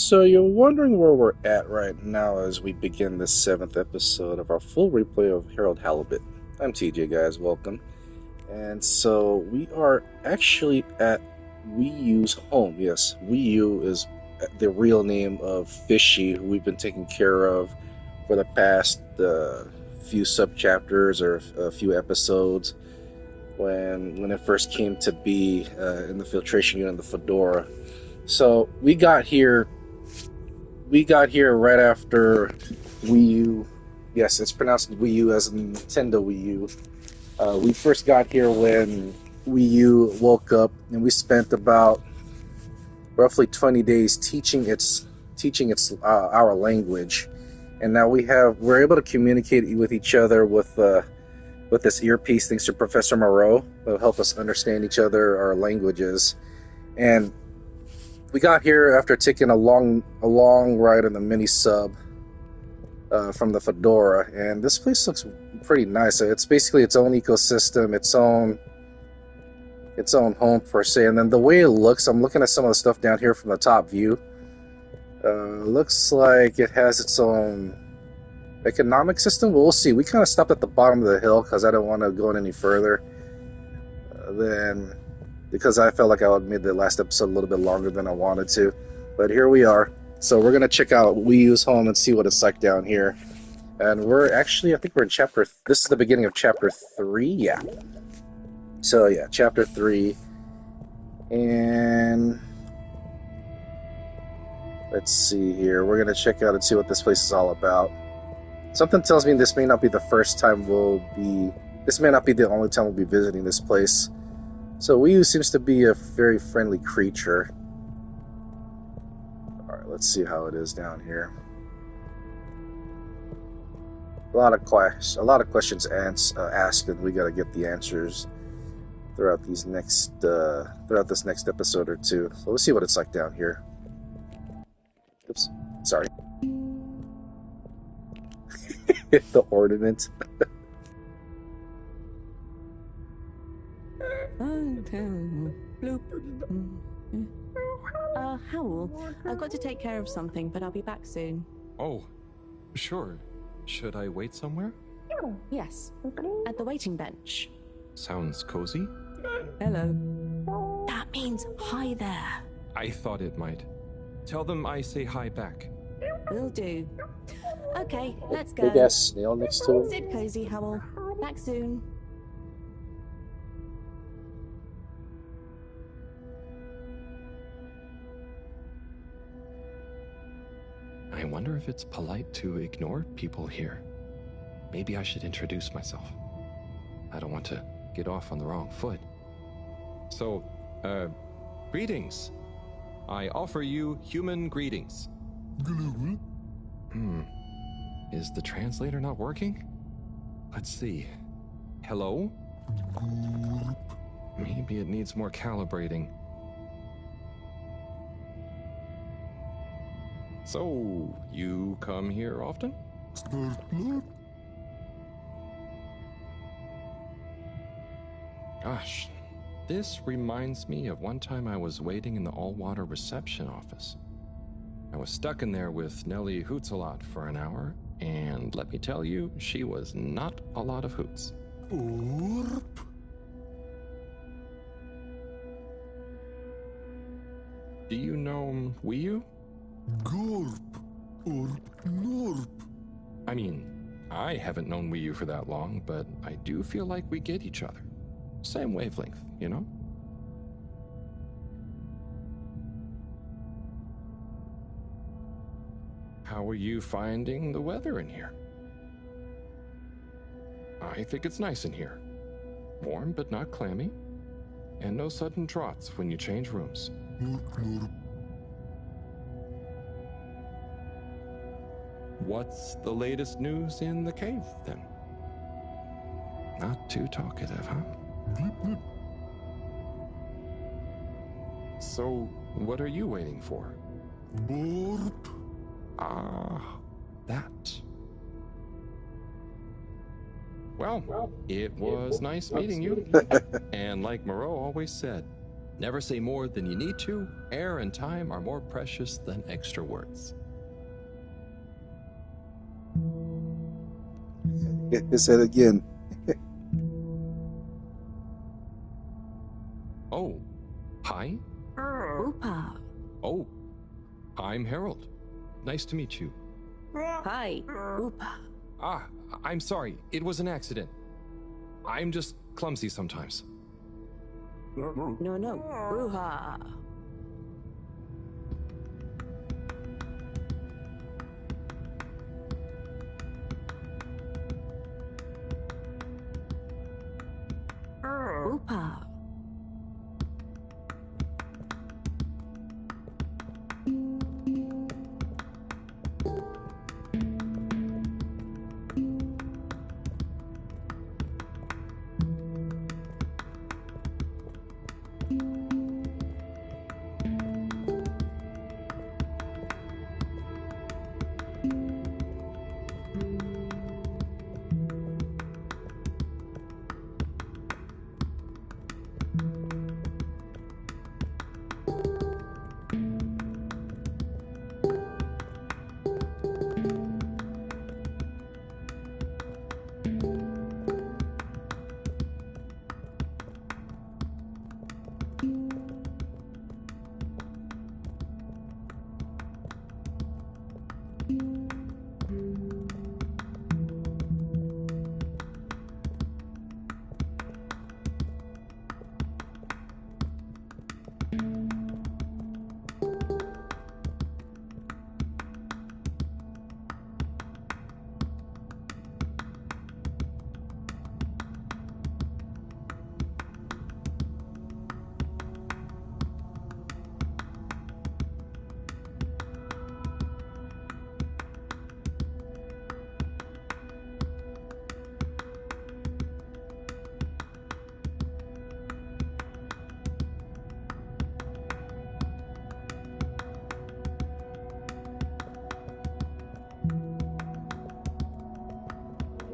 So you're wondering where we're at right now as we begin the seventh episode of our full replay of Harold Halibut. I'm TJ, guys. Welcome. And so we are actually at Weeoo's home. Yes, Weeoo is the real name of Fishy, who we've been taking care of for the past few sub chapters or a few episodes. When it first came to be in the filtration unit, the Fedora. So we got here right after Weeoo. Yes, it's pronounced Weeoo as in Nintendo Wii U. We first got here when Weeoo woke up, and we spent about roughly 20 days teaching its our language, and now we're able to communicate with each other with this earpiece thanks to Professor Moreau. That'll help us understand each other, our languages, and we got here after taking a long ride on the mini sub from the Fedora, and this place looks pretty nice. It's basically its own ecosystem, its own home per se. And then the way it looks, I'm looking at some of the stuff down here from the top view. Looks like it has its own economic system. We'll see. We kind of stopped at the bottom of the hill because I don't want to go any further. Because I felt like I made the last episode a little bit longer than I wanted to. But here we are. So we're going to check out Weeoo's home and see what it's like down here. And I think we're in this is the beginning of chapter 3, yeah. So yeah, chapter 3. And let's see here. We're going to check out and see what this place is all about. Something tells me this may not be the only time we'll be visiting this place. So Weeoo seems to be a very friendly creature. Alright, let's see how it is down here. A lot of questions asked, and we gotta get the answers throughout this next episode or two. So let's see what it's like down here. Oops, sorry. The ordinance. Howell, I've got to take care of something, but I'll be back soon. Oh, sure. Should I wait somewhere? Yes, at the waiting bench. Sounds cozy. Hello. That means hi there. I thought it might. Tell them I say hi back. Will do. Okay, let's go. Big ass snail next to it. Sit cozy, Howell. Back soon. I wonder if it's polite to ignore people here. Maybe I should introduce myself. I don't want to get off on the wrong foot. So, greetings. I offer you human greetings. Is the translator not working? Let's see. Hello? Maybe it needs more calibrating. So, you come here often? Gosh, this reminds me of one time I was waiting in the all-water reception office. I was stuck in there with Nellie Hoots-a-lot for an hour, and let me tell you, she was not a lot of hoots. Do you know Weeoo? I mean, I haven't known Weeoo for that long, but I do feel like we get each other. Same wavelength, you know? How are you finding the weather in here? I think it's nice in here. Warm but not clammy. And no sudden draughts when you change rooms. What's the latest news in the cave, then? Not too talkative, huh? So, what are you waiting for? Ah, that. Well, it was nice meeting you. And like Moreau always said, Never say more than you need to. Air and time are more precious than extra words. It said again. Oh, hi? Oopa. Oh, I'm Harold. Nice to meet you. Hi. Oopa. Ah, I'm sorry. It was an accident. I'm just clumsy sometimes. No. Bruha. Oopa.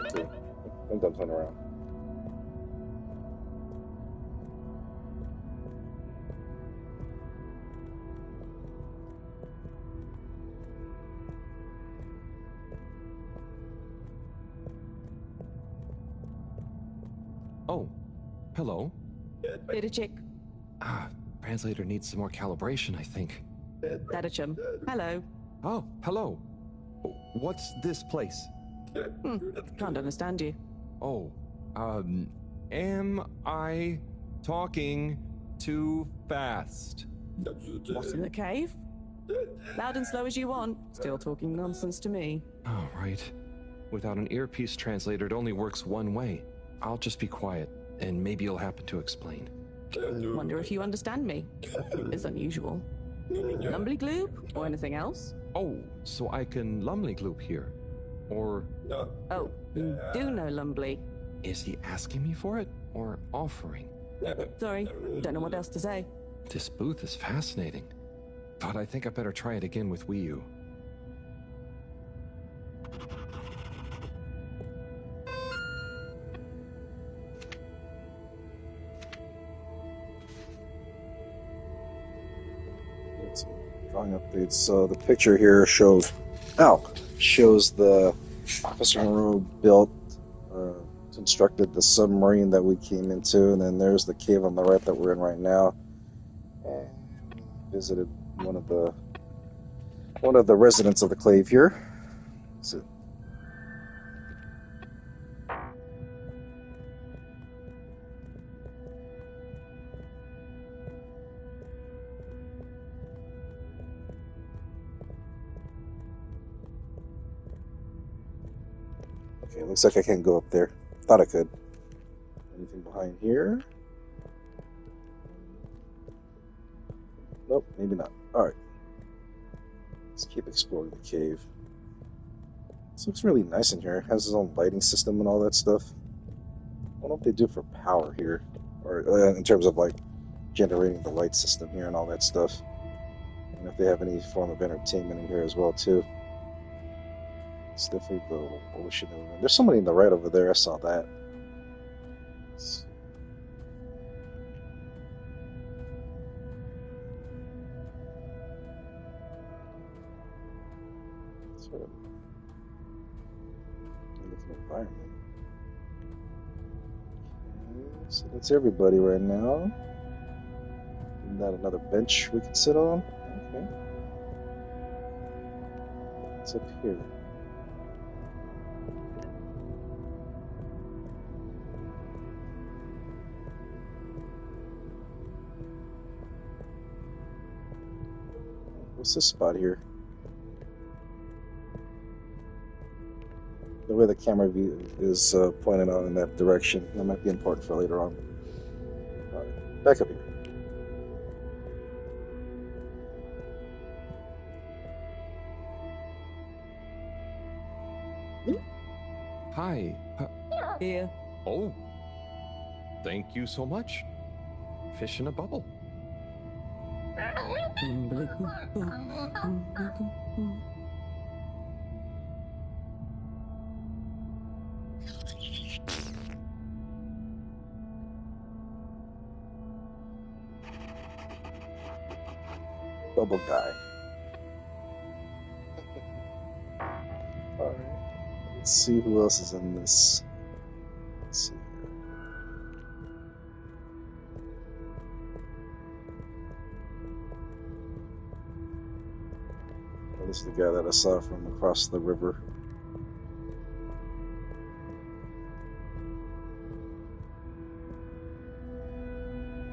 Okay, I'm done playing around. Oh, hello. Bidachik. Ah, translator needs some more calibration, I think. Dadachum. Hello. Oh, hello. What's this place? Can't understand you. Oh, am I talking too fast? What's in the cave? Loud and slow as you want. Still talking nonsense to me. Oh, right. Without an earpiece translator, it only works one way. I'll just be quiet, and maybe you'll happen to explain. Wonder if you understand me. It's unusual. Lumbly gloop or anything else? Oh, so I can Lumley Gloop here. Or Oh, you do know Lumbly. is he asking me for it, or offering? Sorry, don't know what else to say. This booth is fascinating, but I think I better try it again with Weeoo. Let's see. Drawing updates. So the picture here shows the Officer Monroe built, constructed the submarine that we came into, and then there's the cave on the right that we're in right now. And we visited one of the residents of the cave here. So, okay, looks like I can't go up there. Thought I could. Anything behind here? Nope, maybe not. Alright. Let's keep exploring the cave. This looks really nice in here. It has its own lighting system and all that stuff. I don't know what they do for power here, or in terms of like generating the light system here and all that stuff. And if they have any form of entertainment in here as well too. It's definitely the ocean. There's somebody in the right over there. I saw that. Sure. Different environment. Okay, so that's everybody right now. Not another bench we can sit on. Okay. What's up here? What's this spot here? The way the camera view is pointed out in that direction. That might be important for later on. All right, back up here. Hi. Here. Oh, thank you so much. Fish in a bubble. Bubble guy. All right. Let's see who else is in this. Let's see here. Oh, this is the guy that I saw from across the river.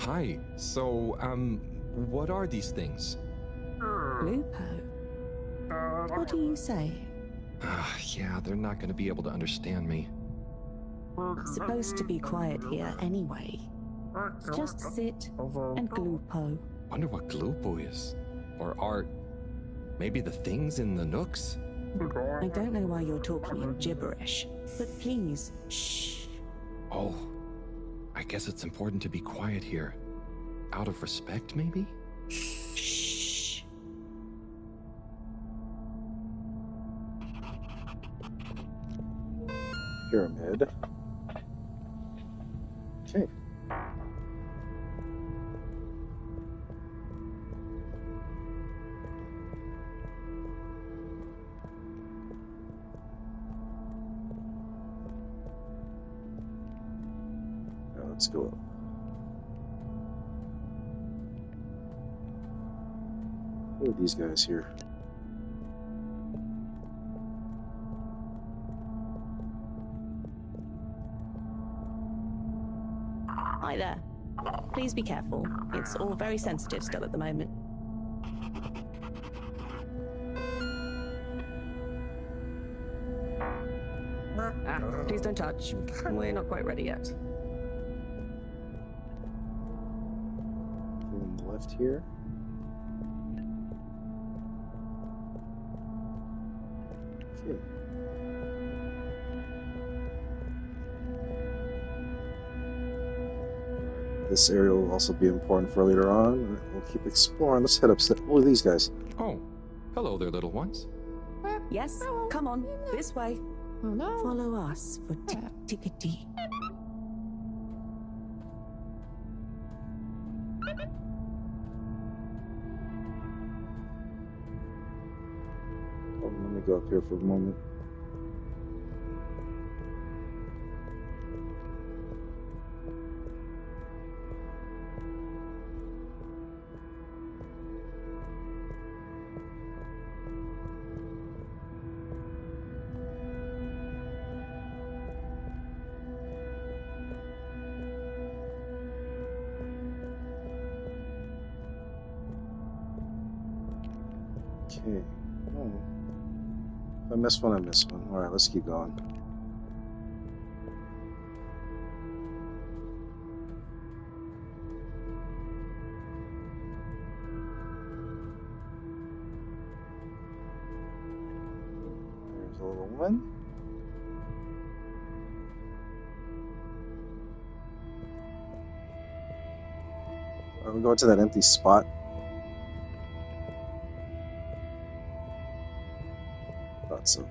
Hi. So, what are these things? Lupo. What do you say? Yeah, they're not going to be able to understand me. It's supposed to be quiet here anyway. Just sit and glupo. Wonder what Glupo is. Or are maybe the things in the nooks? I don't know why you're talking in gibberish, but please, shh. Oh, I guess it's important to be quiet here. Out of respect, maybe? Shh. Pyramid. Okay. Now let's go up. Who are these guys here? Hi there. Please be careful. It's all very sensitive still at the moment. Please don't touch. We're not quite ready yet. On the left here. Okay. This area will also be important for later on. We'll keep exploring. Let's head upstairs. Look at these guys. Oh, hello there, little ones. Yes, come on, this way. Oh no. Follow us for tickety. Oh, let me go up here for a moment. Okay. Oh. If I miss one, I miss one. Alright, let's keep going. There's a little one. Are we going to that empty spot? Thought so.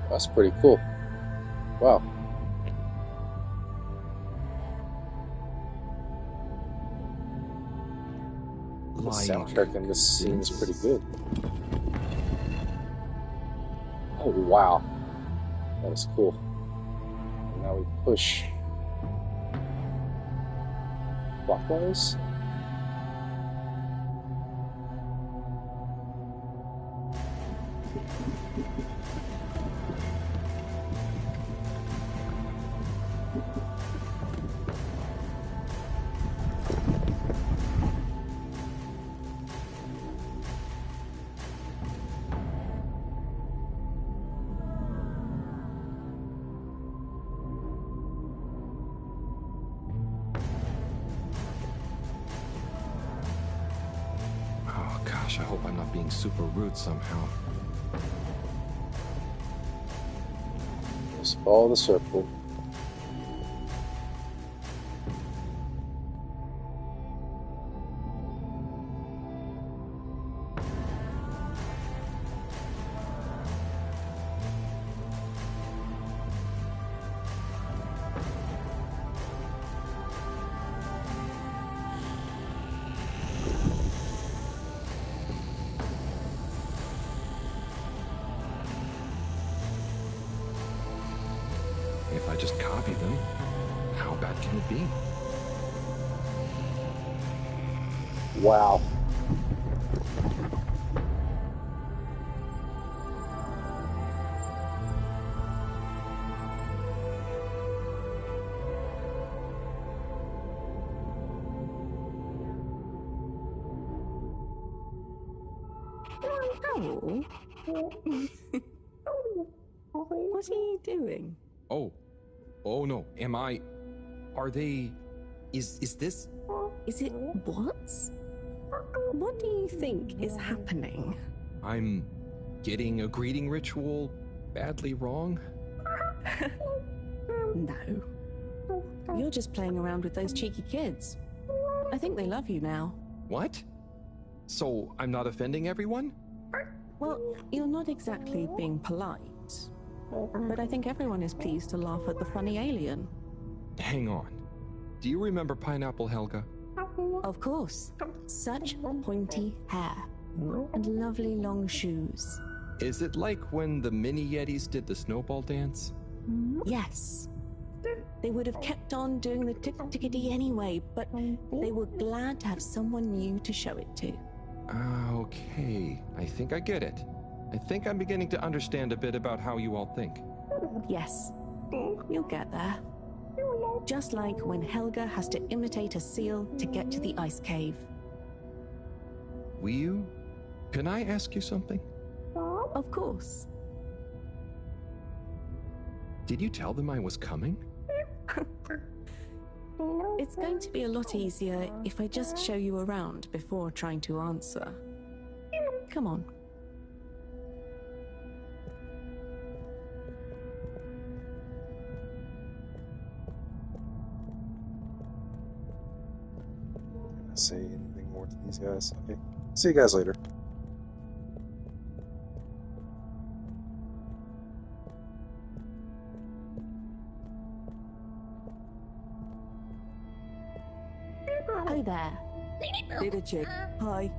That's pretty cool. Wow. The soundtrack in this scene is pretty good. Oh, wow. That is cool. And now we push clockwise. Oh gosh, I hope I'm not being super rude somehow. Just follow the circle. If I just copy them, how bad can it be? Wow. Oh. What are you doing? Oh no, are they, is this? Is it what? What do you think is happening? I'm getting a greeting ritual badly wrong? No. You're just playing around with those cheeky kids. I think they love you now. What? So I'm not offending everyone? Well, you're not exactly being polite. But I think everyone is pleased to laugh at the funny alien. Hang on. Do you remember Pineapple Helga? Of course. Such pointy hair. And lovely long shoes. Is it like when the mini Yetis did the snowball dance? Yes. They would have kept on doing the tick-tickety anyway, but they were glad to have someone new to show it to. Okay. I think I get it. I think I'm beginning to understand a bit about how you all think. Yes. You'll get there. Just like when Helga has to imitate a seal to get to the ice cave. Weeoo, can I ask you something? Of course. Did you tell them I was coming? It's going to be a lot easier if I just show you around before trying to answer. Come on. Say anything more to these guys? Okay. See you guys later. Hi there. Little chick. Hi.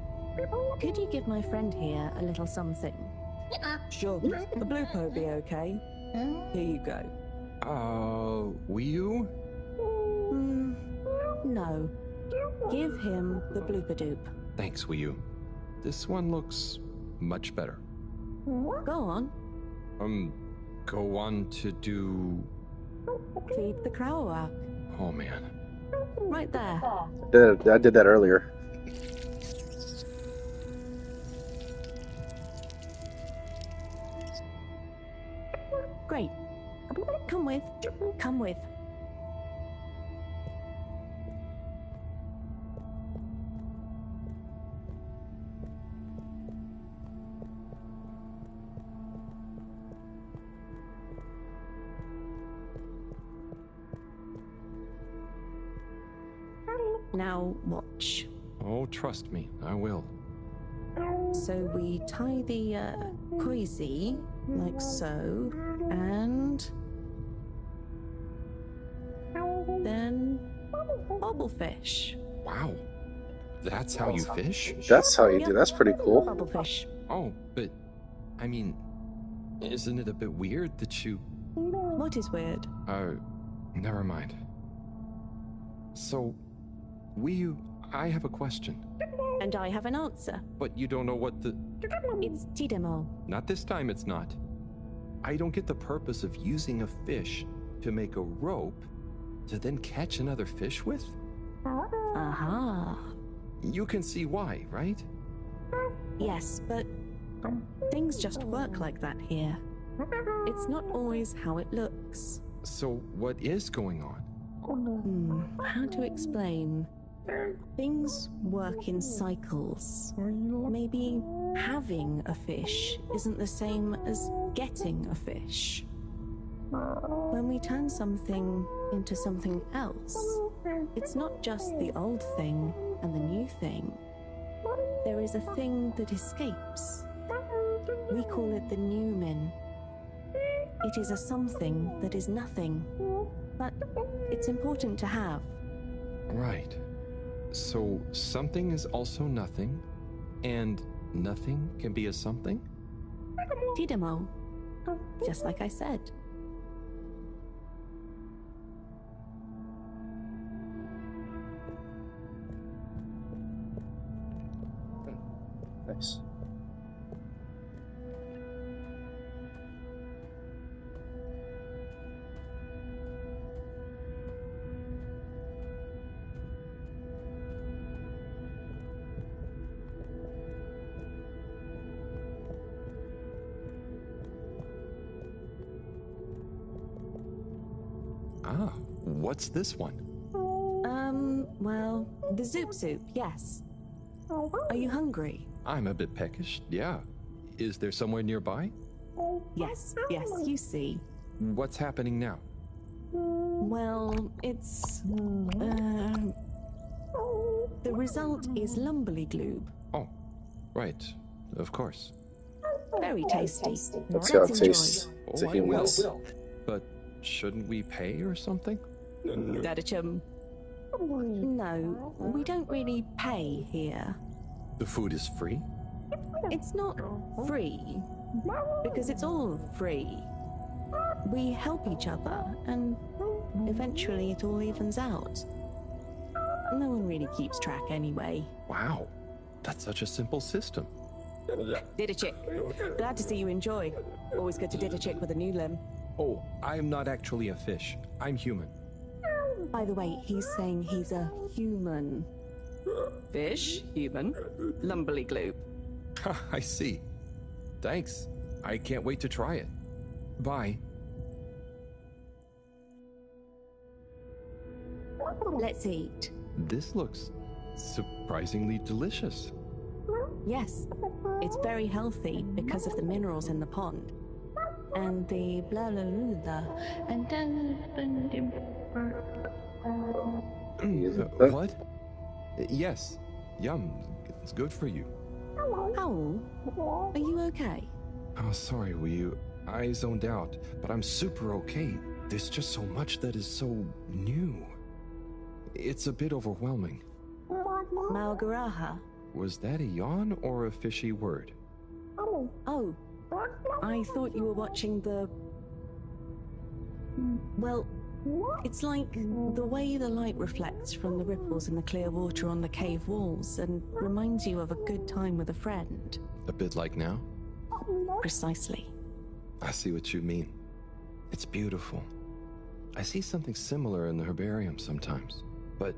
Could you give my friend here a little something? Sure. The blue will be okay. Here you go. Weeoo? No. Give him the blooper-doop. Thanks, Weeoo. This one looks much better. Go on. Go on to do... Feed the crowak. Oh, man. Right there. I did that earlier. Great. Come with. Come with. Now watch. Oh, trust me, I will. So we tie the Koizi like so, and then bubblefish. Wow. That's how you fish? That's how you do. Yep. That's pretty cool. Bubblefish. Oh, but I mean, isn't it a bit weird that you... What is weird? Never mind. So, Weeoo, I have a question. And I have an answer. But you don't know what the... It's Tidemo. Not this time, it's not. I don't get the purpose of using a fish to make a rope to then catch another fish with? Aha. You can see why, right? Yes, but things just work like that here. It's not always how it looks. So, what is going on? How to explain? Things work in cycles. Maybe having a fish isn't the same as getting a fish. When we turn something into something else, it's not just the old thing and the new thing. There is a thing that escapes. We call it the Newman. It is a something that is nothing, but it's important to have. Right. So, something is also nothing, and nothing can be a something? Tidemo. Just like I said. Nice. Ah, what's this one? Well, the Zoop Soup, yes. Are you hungry? I'm a bit peckish, yeah. Is there somewhere nearby? Yes, you see. What's happening now? Well, it's... the result is Lumberly-gloob. Oh, right. Of course. Very tasty. Let's see how it enjoy. tastes to I humans. will. But shouldn't we pay or something? Dadachum. No, we don't really pay here. The food is free? It's not free, because it's all free. We help each other, and eventually it all evens out. No one really keeps track anyway. Wow, that's such a simple system. Didachick, glad to see you enjoy. Always good to Didachick with a new limb. Oh, I'm not actually a fish. I'm human. By the way, he's saying he's a human. Fish, human, Lumberly-gloob. I see. Thanks. I can't wait to try it. Bye. Let's eat. This looks surprisingly delicious. Yes, it's very healthy because of the minerals in the pond. And the blah blah blah blah. And then... What? Yes. Yum. It's good for you. Owl, are you okay? Oh, sorry, Weeoo. I zoned out, but I'm super okay. There's just so much that is so new. It's a bit overwhelming. Malgaraha. Was that a yawn or a fishy word? Oh, I thought you were watching the... Well, it's like the way the light reflects from the ripples in the clear water on the cave walls and reminds you of a good time with a friend. A bit like now? Precisely. I see what you mean. It's beautiful. I see something similar in the herbarium sometimes, but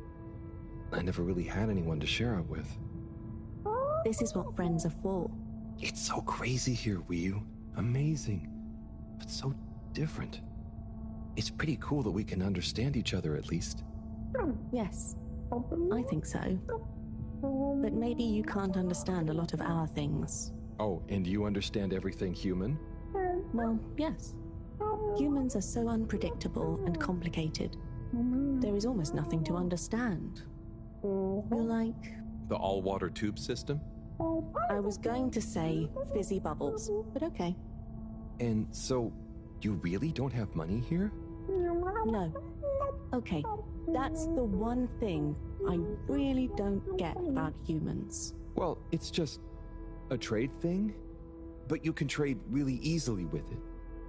I never really had anyone to share it with. This is what friends are for. It's so crazy here, Weeoo. Amazing, but so different. It's pretty cool that we can understand each other at least. Yes, I think so. But maybe you can't understand a lot of our things. Oh, and you understand everything human? Well, yes. Humans are so unpredictable and complicated. There is almost nothing to understand. You're like... The all-water tube system? I was going to say fizzy bubbles, but okay. And so, you really don't have money here? No. Okay, that's the one thing I really don't get about humans. Well, it's just a trade thing, but you can trade really easily with it.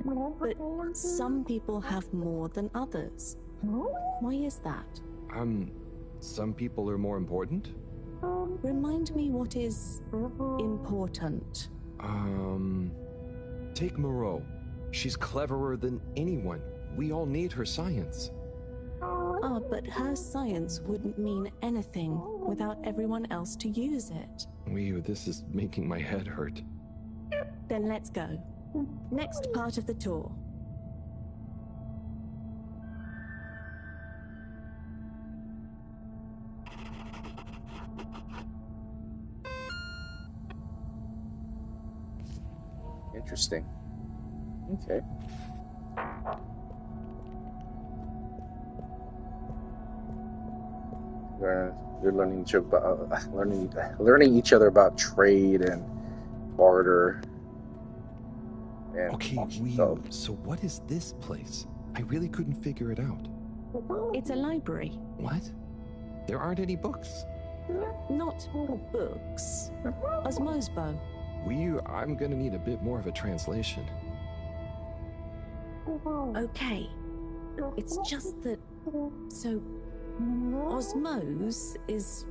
But some people have more than others. Why is that? Some people are more important? Remind me what is important. Take Moreau. She's cleverer than anyone. We all need her science. Ah, but her science wouldn't mean anything without everyone else to use it. Weeoo, this is making my head hurt. Then let's go. Next part of the tour. Interesting. Okay. They're learning each other about trade and barter. And Okay, stuff. so what is this place? I really couldn't figure it out. It's a library. What? There aren't any books. Not books. Osmosbo. Weeoo, I'm gonna need a bit more of a translation. Okay. It's just that... So... Osmose is...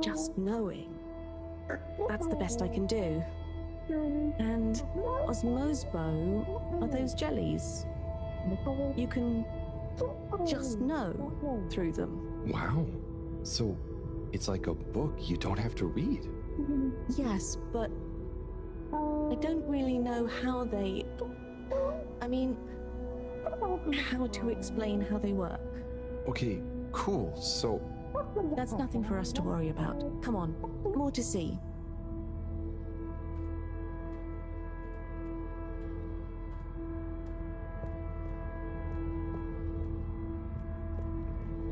just knowing. That's the best I can do. And Osmosbo are those jellies. You can just know through them. Wow. So, it's like a book you don't have to read. Yes, but I don't really know how they... I mean, how to explain how they work. Okay, cool. So, That's nothing for us to worry about. Come on, more to see.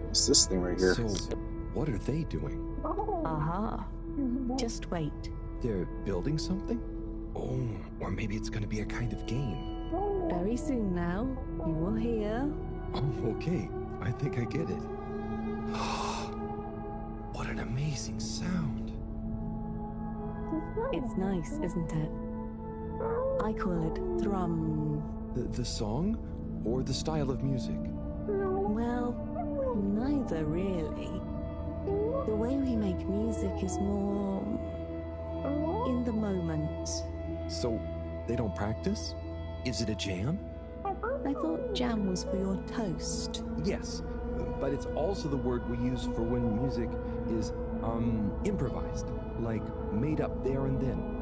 What's this thing right here? so what are they doing? Aha. Just wait. They're building something? Oh, or maybe it's gonna be a kind of game. Very soon now, you will hear. Oh, okay. I think I get it. What an amazing sound. It's nice, isn't it? I call it thrum. The song or the style of music? Well, neither really. The way we make music is more in the moment. So, they don't practice? Is it a jam? I thought jam was for your toast. Yes, but it's also the word we use for when music is, improvised, like made up there and then.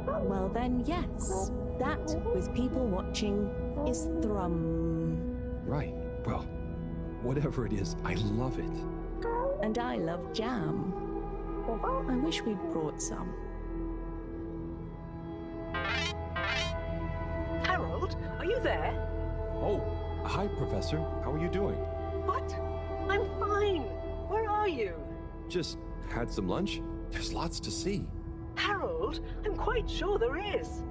Well then, yes. That, with people watching, is thrum. Right, well, whatever it is, I love it. And I love jam. I wish we'd brought some. Harold, are you there? Oh, hi, Professor. How are you doing? What? I'm fine. Where are you? Just had some lunch. There's lots to see. Harold, I'm quite sure there is.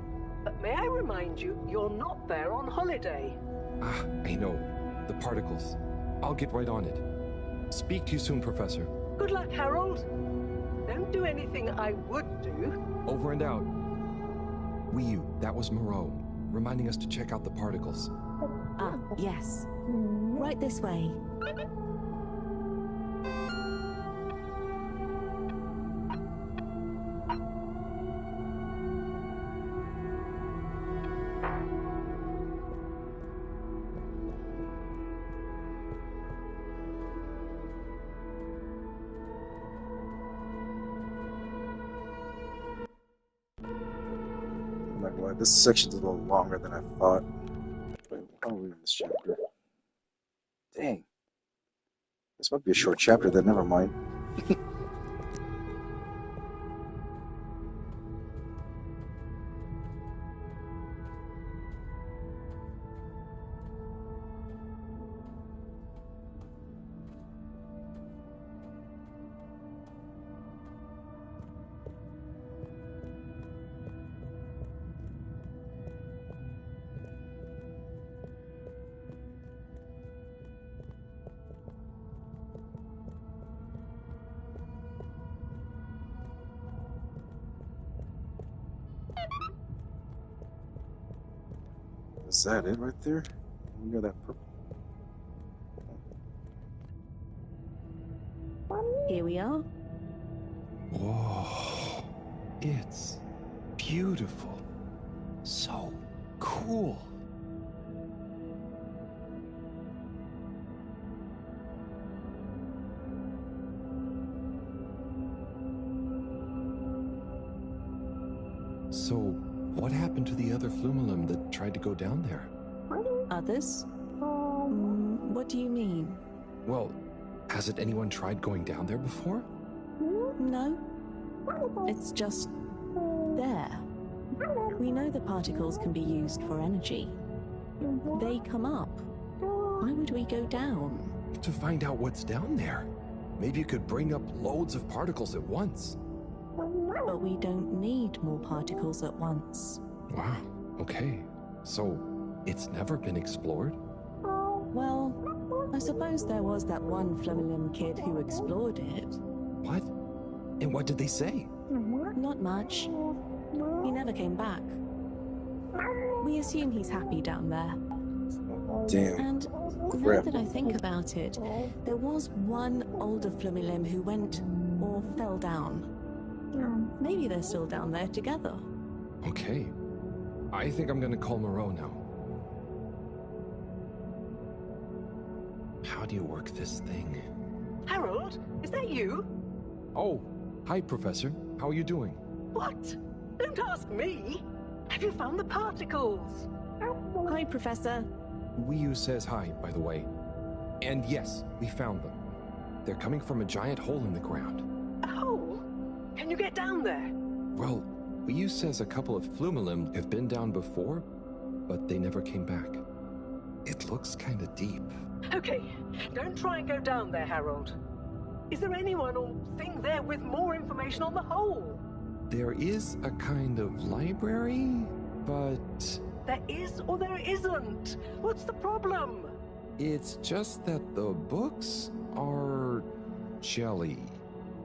But may I remind you, you're not there on holiday. Ah, I know. The particles. I'll get right on it. Speak to you soon, Professor. Good luck, Harold. Don't do anything I would do. Over and out. Weeoo, that was Moreau, reminding us to check out the particles. Ah, yes. Right this way. I'm not gonna lie, this section's a little longer than I thought. Wait, I'll read this chapter. Dang. This might be a short chapter, then never mind. Is that it right there? Near that purple. Here we are. Whoa. It's beautiful. So cool. So, what happened to the other Flumelum that tried to go down there? Others? What do you mean? Well, hasn't anyone tried going down there before? No. It's just there. We know the particles can be used for energy. They come up. Why would we go down? To find out what's down there. Maybe you could bring up loads of particles at once. But we don't need more particles at once. Wow, okay. So, it's never been explored? Well, I suppose there was that one Flumelum kid who explored it. What? And what did they say? Not much. He never came back. We assume he's happy down there. Damn. And now that I think about it, there was one older Flumelum who went or fell down. Maybe they're still down there together. Okay. I think I'm gonna call Moreau now. How do you work this thing? Harold, is that you? Oh, hi, Professor. How are you doing? What? Don't ask me. Have you found the particles? Hi, Professor. Weeoo says hi, by the way. And yes, we found them. They're coming from a giant hole in the ground. A hole? Can you get down there? Well, Weeoo says a couple of Flumelum have been down before, but they never came back. It looks kinda deep. Okay, don't try and go down there, Harold. Is there anyone or thing there with more information on the hole? There is a kind of library, but There is or there isn't. What's the problem? it's just that the books are jelly.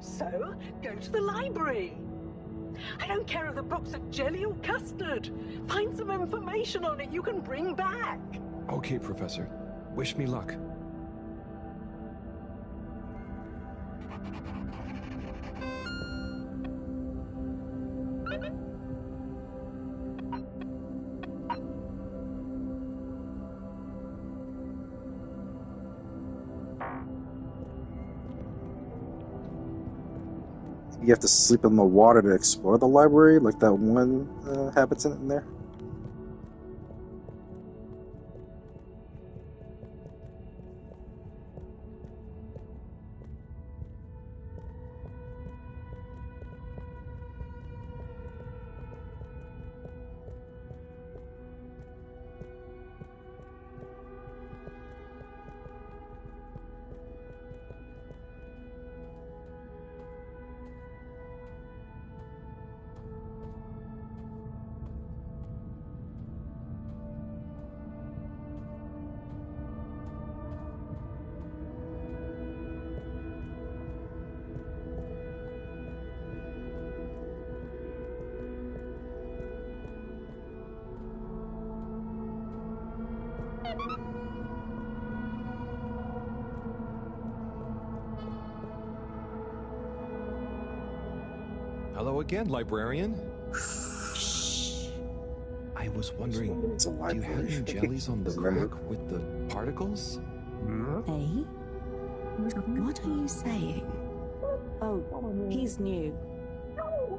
So, go to the library. I don't care if the books are jelly or custard. Find some information on it you can bring back. Okay, Professor. Wish me luck. You have to sleep in the water to explore the library, like that one habitant in there. Hello again, librarian. I was wondering, It's a do you library. have any jellies on the Remember? rack with the particles? Eh? What are you saying? Oh, he's new.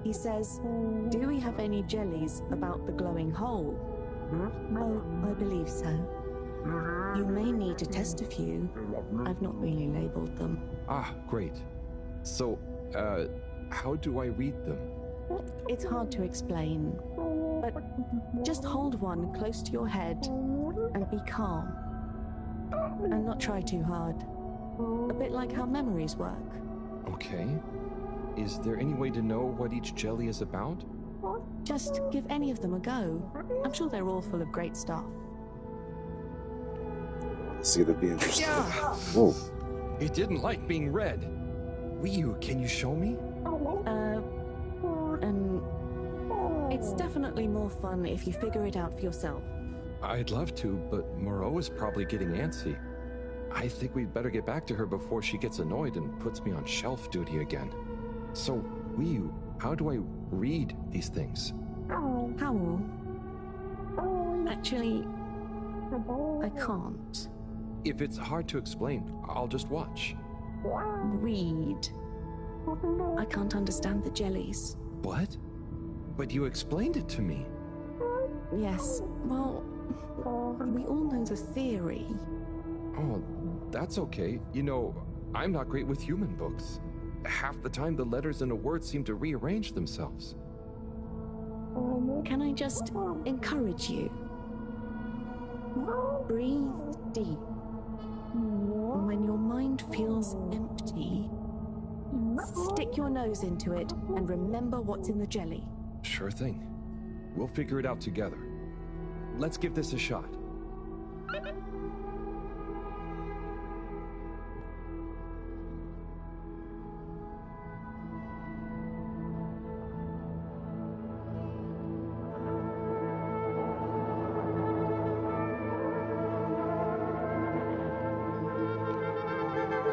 He says, do we have any jellies about the glowing hole? Oh, I believe so. You may need to test a few. I've not really labeled them. Ah, great. So, how do I read them? It's hard to explain, but just hold one close to your head and be calm. And not try too hard. A bit like how memories work. Okay. Is there any way to know what each jelly is about? Just give any of them a go. I'm sure they're all full of great stuff. See, that'd be interesting. Yeah. Whoa. It didn't like being read. Weeoo, can you show me? It's definitely more fun if you figure it out for yourself. I'd love to, but Moreau is probably getting antsy. I think we'd better get back to her before she gets annoyed and puts me on shelf duty again. So, Weeoo, how do I read these things? Howl. Actually, I can't. If it's hard to explain, I'll just watch. Read. I can't understand the jellies. What? But you explained it to me. Yes, well, we all know the theory. Oh, that's okay. You know, I'm not great with human books. Half the time the letters in a word seem to rearrange themselves. Can I just encourage you? Breathe deep. When your mind feels empty, stick your nose into it and remember what's in the jelly. Sure thing. We'll figure it out together. Let's give this a shot.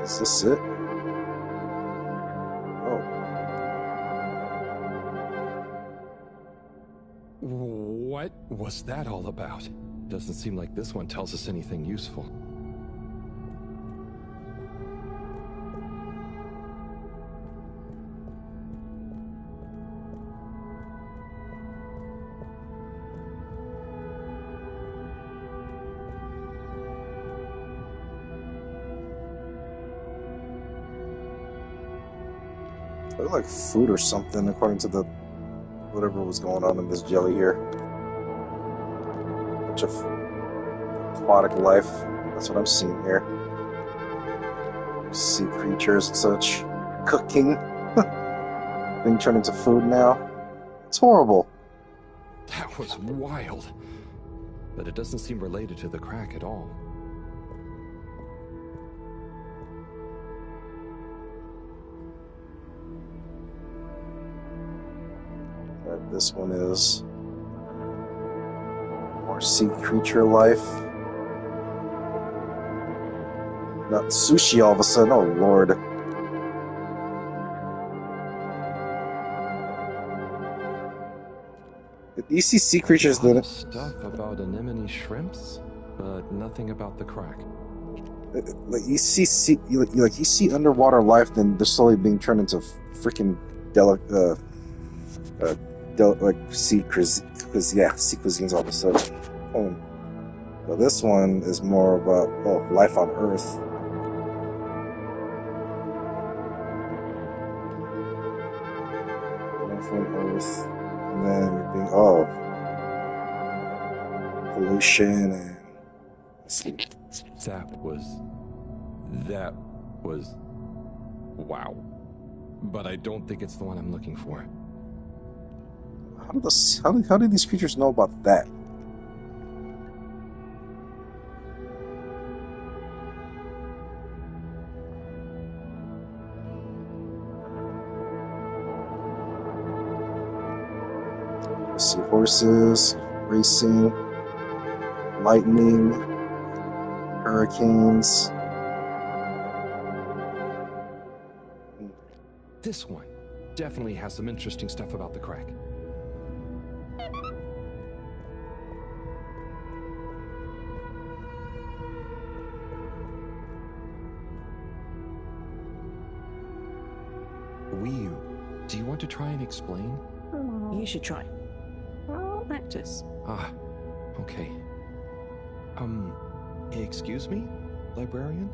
Is this it? Oh. What was that all about? Doesn't seem like this one tells us anything useful. It looked like food or something, according to the whatever was going on in this jelly here. Bunch of aquatic life. That's what I'm seeing here. Sea creatures and such. Cooking. Being turned into food now. It's horrible. That was wild. But it doesn't seem related to the crack at all. This one is more sea creature life. Not sushi all of a sudden. Oh lord. You see sea creatures A lot that of stuff about anemone shrimps, but nothing about the crack. like you see underwater life, then they're slowly being turned into freaking like sea cuisines all of a sudden. But this one is more about life on Earth. Life on Earth, and then being pollution and let's see. That was wow. But I don't think it's the one I'm looking for. How did these creatures know about that? See horses, racing, lightning, hurricanes. This one definitely has some interesting stuff about the crack. Weeoo, do you want to try and explain? You should try. Practice. Ah, okay. Excuse me, librarian?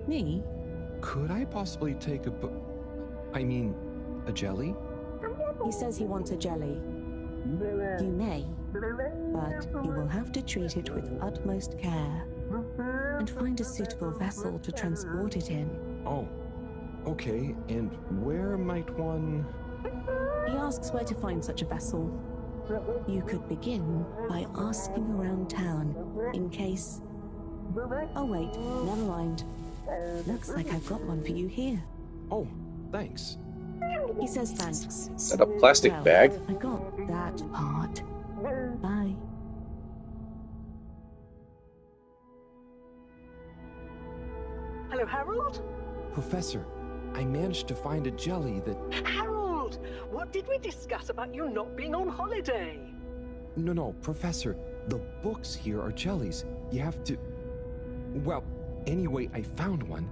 Me? Could I possibly take a jelly? He says he wants a jelly. You may, but you will have to treat it with utmost care and find a suitable vessel to transport it in. Oh, okay. And where might one... He asks where to find such a vessel. You could begin by asking around town in case... Oh wait, never mind. Looks like I've got one for you here. Oh, thanks. He says thanks. Is that a plastic Well, bag? I got that part. Bye. so, Harold? Professor, I managed to find a jelly that... Harold, what did we discuss about you not being on holiday? No, Professor, the books here are jellies. You have to... Well, anyway, I found one,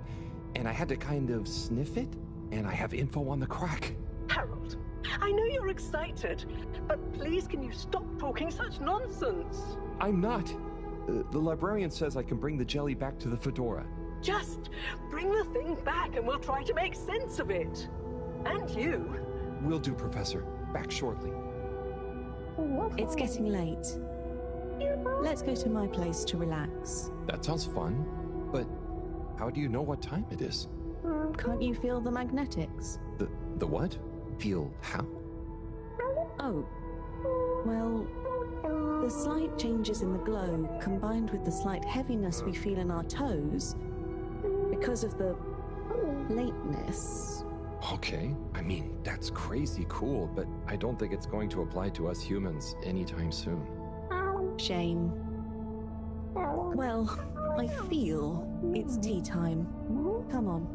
and I had to kind of sniff it, and I have info on the crack. Harold, I know you're excited, but please can you stop talking such nonsense? I'm not. The librarian says I can bring the jelly back to the Fedora. Just bring the thing back and we'll try to make sense of it. And you. Will do, Professor. Back shortly. It's getting late. Let's go to my place to relax. That sounds fun, but how do you know what time it is? Can't you feel the magnetics? The what? Feel how? Oh, well, the slight changes in the glow combined with the slight heaviness we feel in our toes because of the lateness. Okay, I mean, that's crazy cool, but I don't think it's going to apply to us humans anytime soon. Shame. Well, I feel it's tea time. Come on.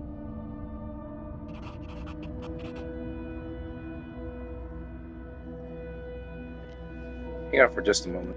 Hang on for just a moment.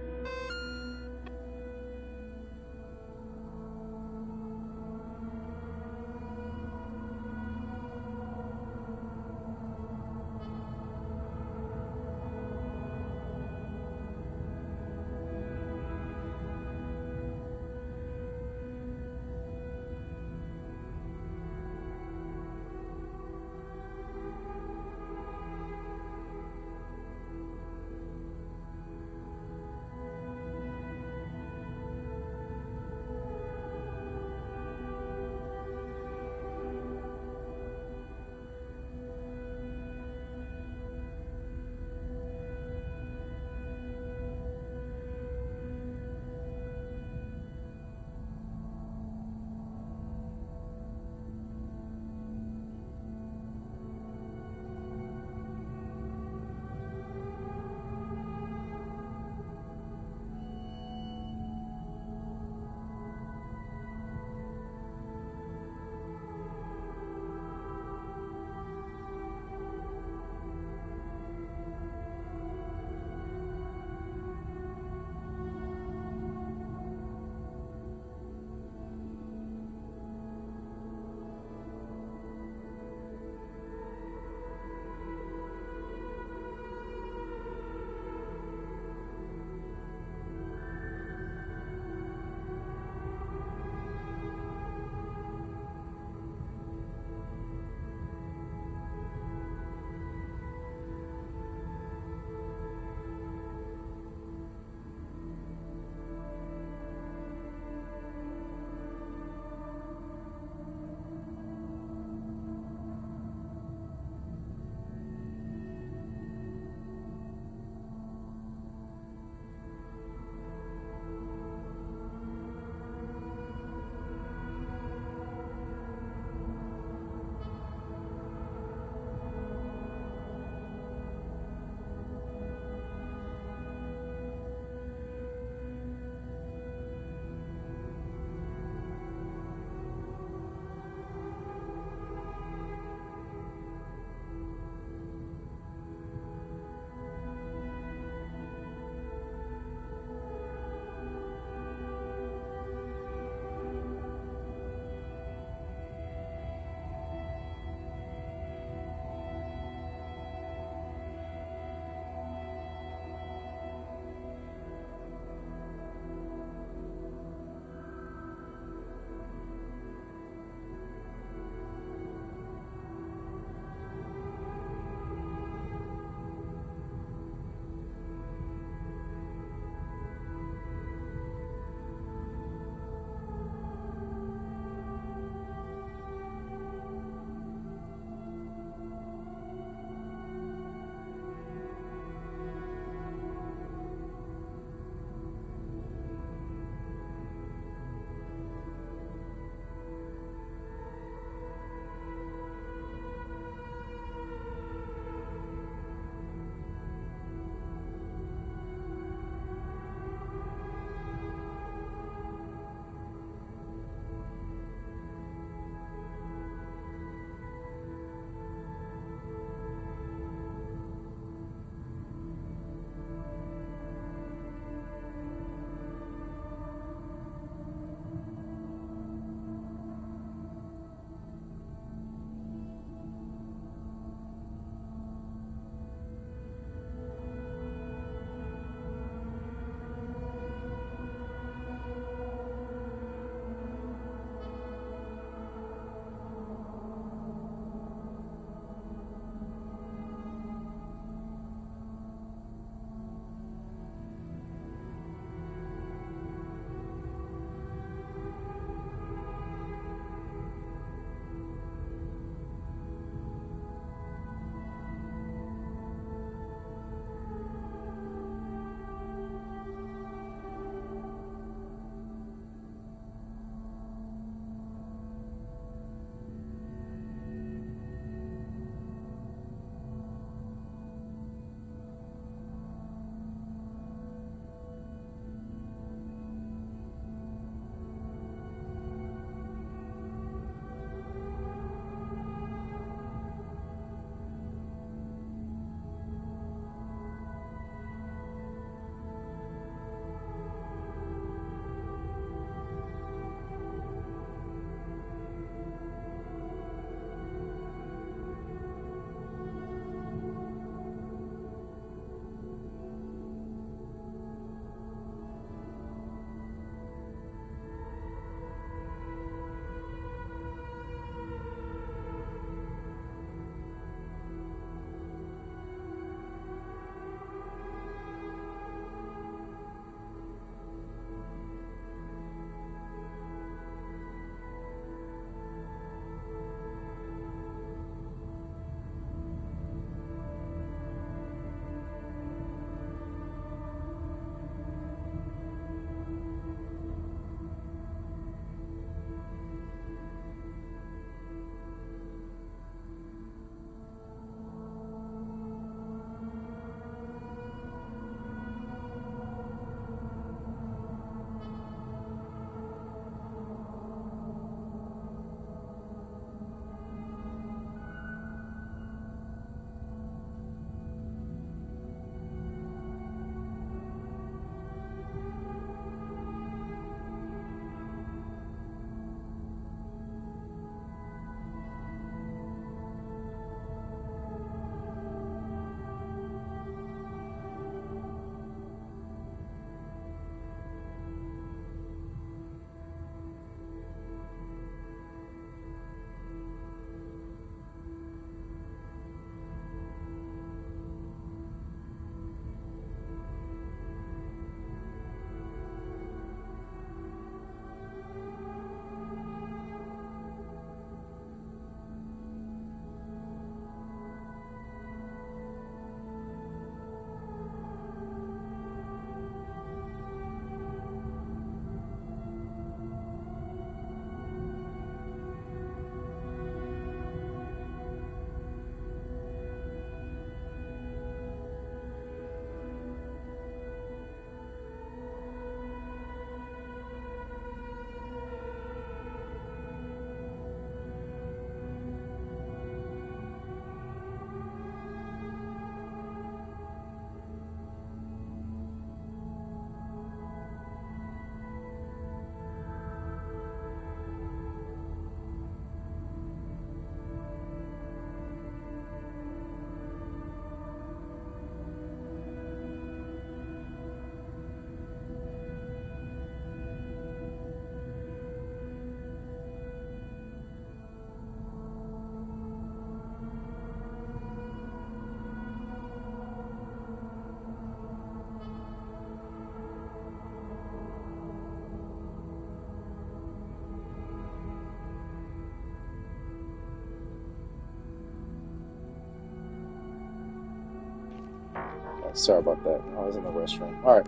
Sorry about that. I was in the restroom. All right,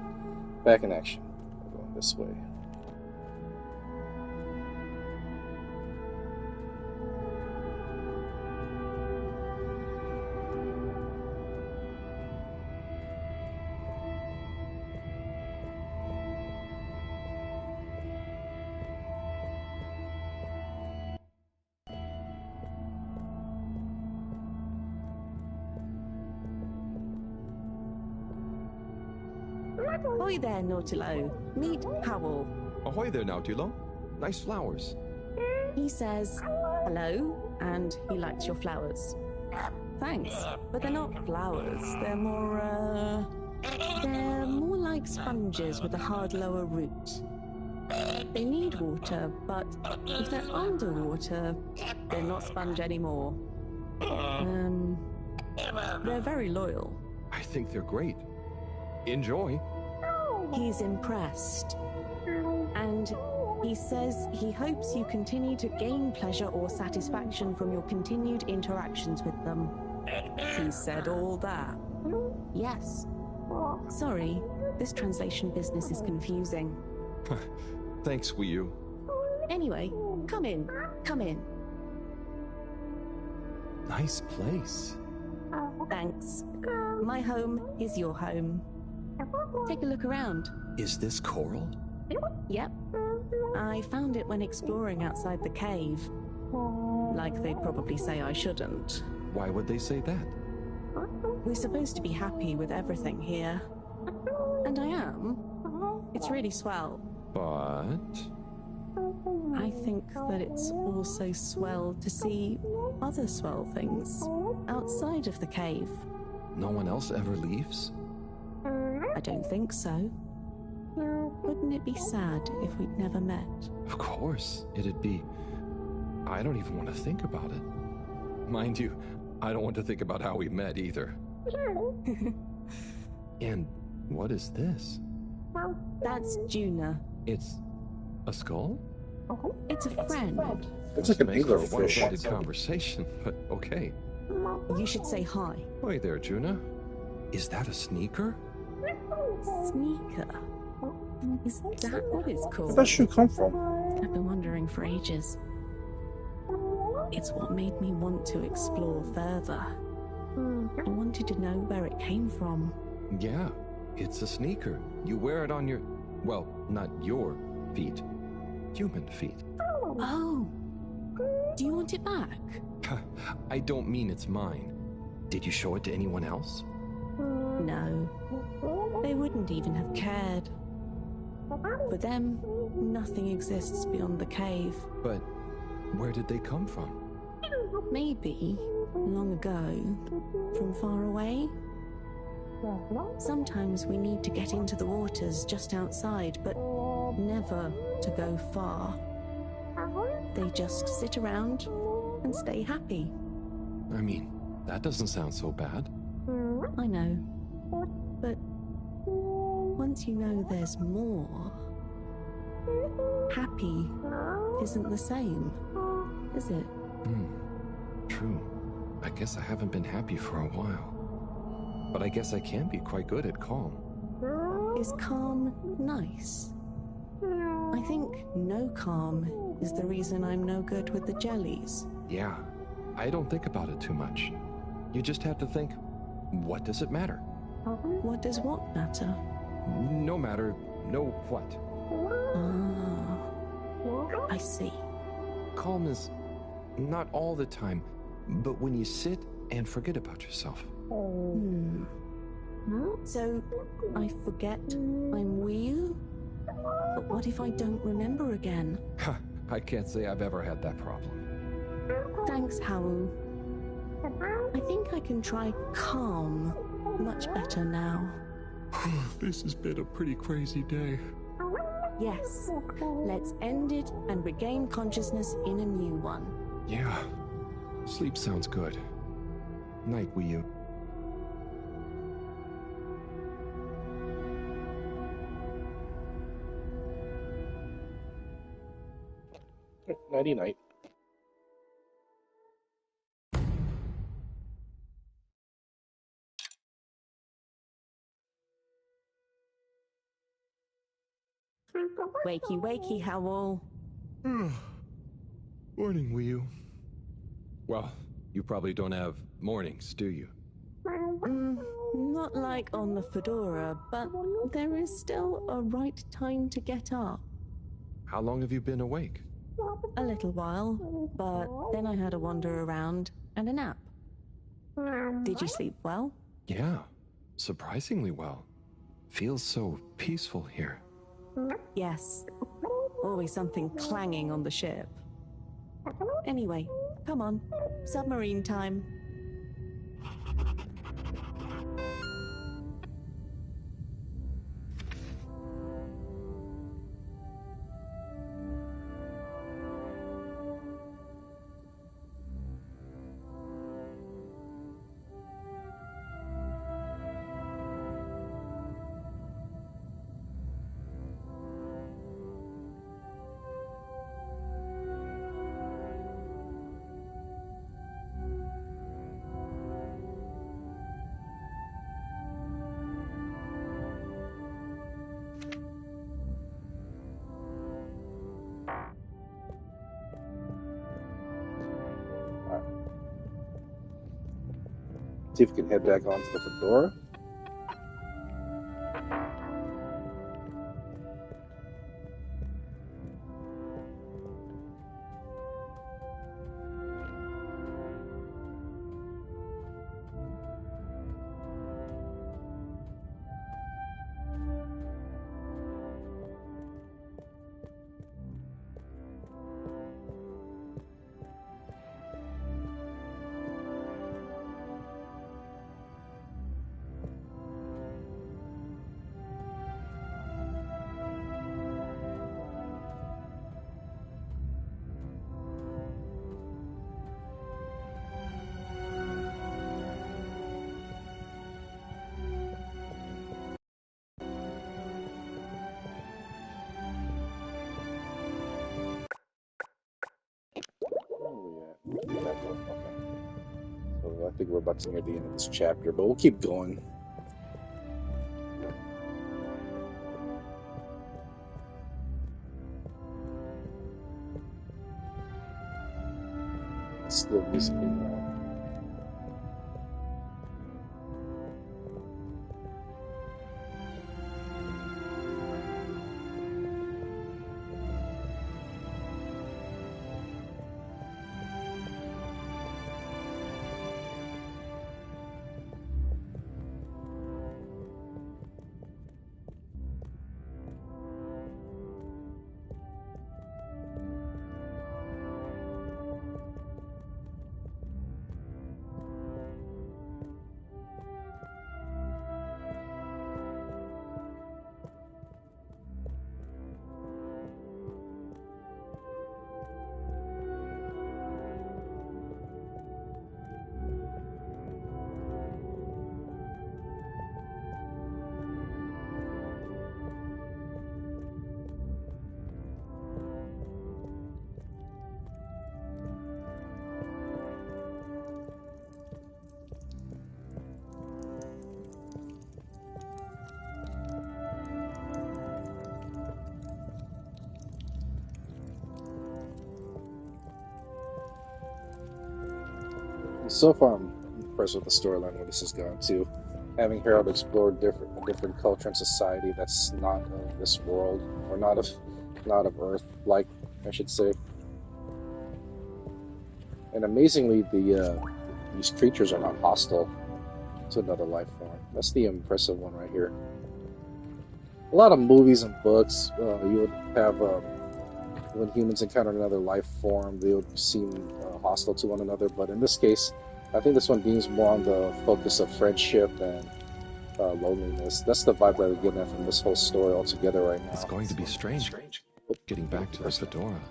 back in action. We're going this way. Ahoy there, Nautilo. Meet Howell. Ahoy there, Nautilo. Nice flowers. He says hello, and he likes your flowers. Thanks, but they're not flowers. They're more like sponges with a hard lower root. They need water, but if they're underwater, they're not sponge anymore. They're very loyal. I think they're great. Enjoy. He's impressed. And he says he hopes you continue to gain pleasure or satisfaction from your continued interactions with them. He said all that. Yes. Sorry, this translation business is confusing. Thanks, Weeoo. Anyway, come in. Come in. Nice place. Thanks. My home is your home. Take a look around. Is this coral? Yep. I found it when exploring outside the cave. Like they'd probably say I shouldn't. Why would they say that? We're supposed to be happy with everything here. And I am. It's really swell. But... I think that it's also swell to see other swell things outside of the cave. no one else ever leaves? I don't think so. Wouldn't it be sad if we'd never met? Of course, it'd be... I don't even want to think about it. Mind you, I don't want to think about how we met either. And what is this? That's Juna. It's a skull? It's a friend. Looks like an Makes for a anglerfish. one-sided conversation, but okay. You should say hi. Hi there, Juna. Is that a sneaker? Sneaker? Is that what it's Where'd called? that shoe come from? I've been wondering for ages. It's what made me want to explore further. I wanted to know where it came from. Yeah, it's a sneaker. You wear it on your... well, not your feet. Human feet. Oh. Do you want it back? I don't mean it's mine. Did you show it to anyone else? No. They wouldn't even have cared. For them, nothing exists beyond the cave. But where did they come from? Maybe, long ago, from far away. Sometimes we need to get into the waters just outside, but never to go far. They just sit around and stay happy. I mean, that doesn't sound so bad. I know. But once you know there's more, happy isn't the same, is it? True. I guess I haven't been happy for a while. But I guess I can be quite good at calm. Is calm nice? I think no calm is the reason I'm no good with the jellies. Yeah, I don't think about it too much. You just have to think, what does it matter? What does what matter? No matter, no what. Ah, I see. Calm is not all the time, but when you sit and forget about yourself. So, I forget I'm Weeoo? But what if I don't remember again? I can't say I've ever had that problem. Thanks, Howell. I think I can try calm much better now. This has been a pretty crazy day. Yes, let's end it and regain consciousness in a new one. Yeah, sleep sounds good. Night, Weeoo. Nighty night. Wakey, wakey, Howl. Morning, Weeoo. Well, you probably don't have mornings, do you? Not like on the Fedora, but there is still a right time to get up. How long have you been awake? A little while, but then I had a wander around and a nap. Did you sleep well? Yeah, surprisingly well. Feels so peaceful here. Yes. Always something clanging on the ship. Anyway, come on. Submarine time. See if we can head back onto the Fedora. So I think we're about to near the end of this chapter, but we'll keep going. Still music in there. So far, I'm impressed with the storyline where this has gone to. Having Harold explore a different culture and society that's not of this world, or not of Earth, like I should say. And amazingly, these creatures are not hostile to another life form. That's the impressive one right here. A lot of movies and books, you would have when humans encounter another life form, they would seem hostile to one another. But in this case, I think this one beams more on the focus of friendship and loneliness. That's the vibe that we're getting at from this whole story altogether right now. It's going to be strange getting back to the Fedora.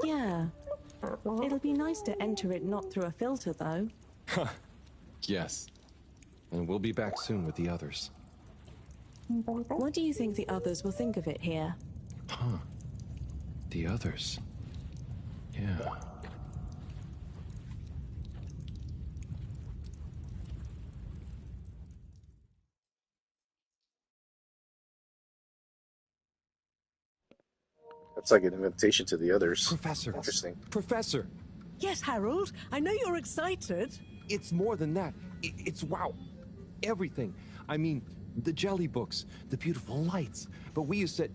Yeah. It'll be nice to enter it not through a filter, though. Yes. And we'll be back soon with the others. What do you think the others will think of it here? Huh. The others. Yeah. That's like an invitation to the others. Professor. Interesting. Professor. Yes, Harold. I know you're excited. It's more than that. It's wow. Everything. I mean, the jelly books, the beautiful lights. But we said,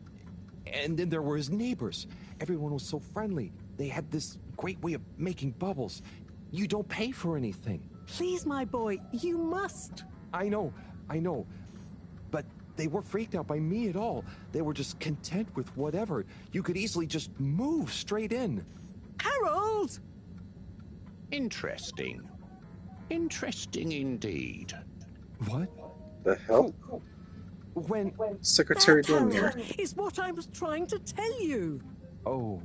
and then there were his neighbors. Everyone was so friendly. They had this great way of making bubbles. You don't pay for anything. Please, my boy, you must. I know. But they weren't freaked out by me at all. They were just content with whatever. You could easily just move straight in. Harold! Interesting. Interesting indeed. What? The hell? When? Secretary That, doing here? Harold, is what I was trying to tell you. Oh.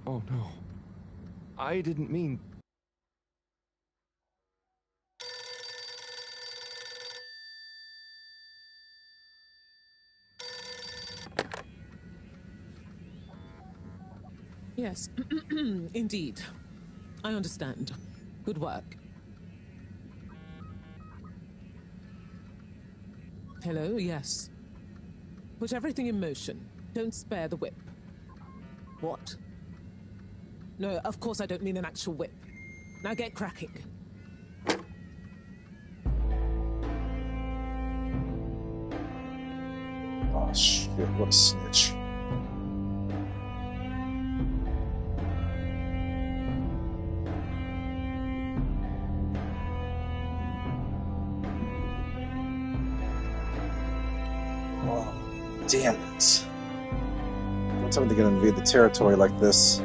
Oh no. I didn't mean... Yes, indeed. I understand. Good work. Hello, yes. Put everything in motion. Don't spare the whip. What? No, of course I don't mean an actual whip. Now get cracking. Oh shit! What a snitch. Oh, damn it. Don't tell me they're gonna invade the territory like this.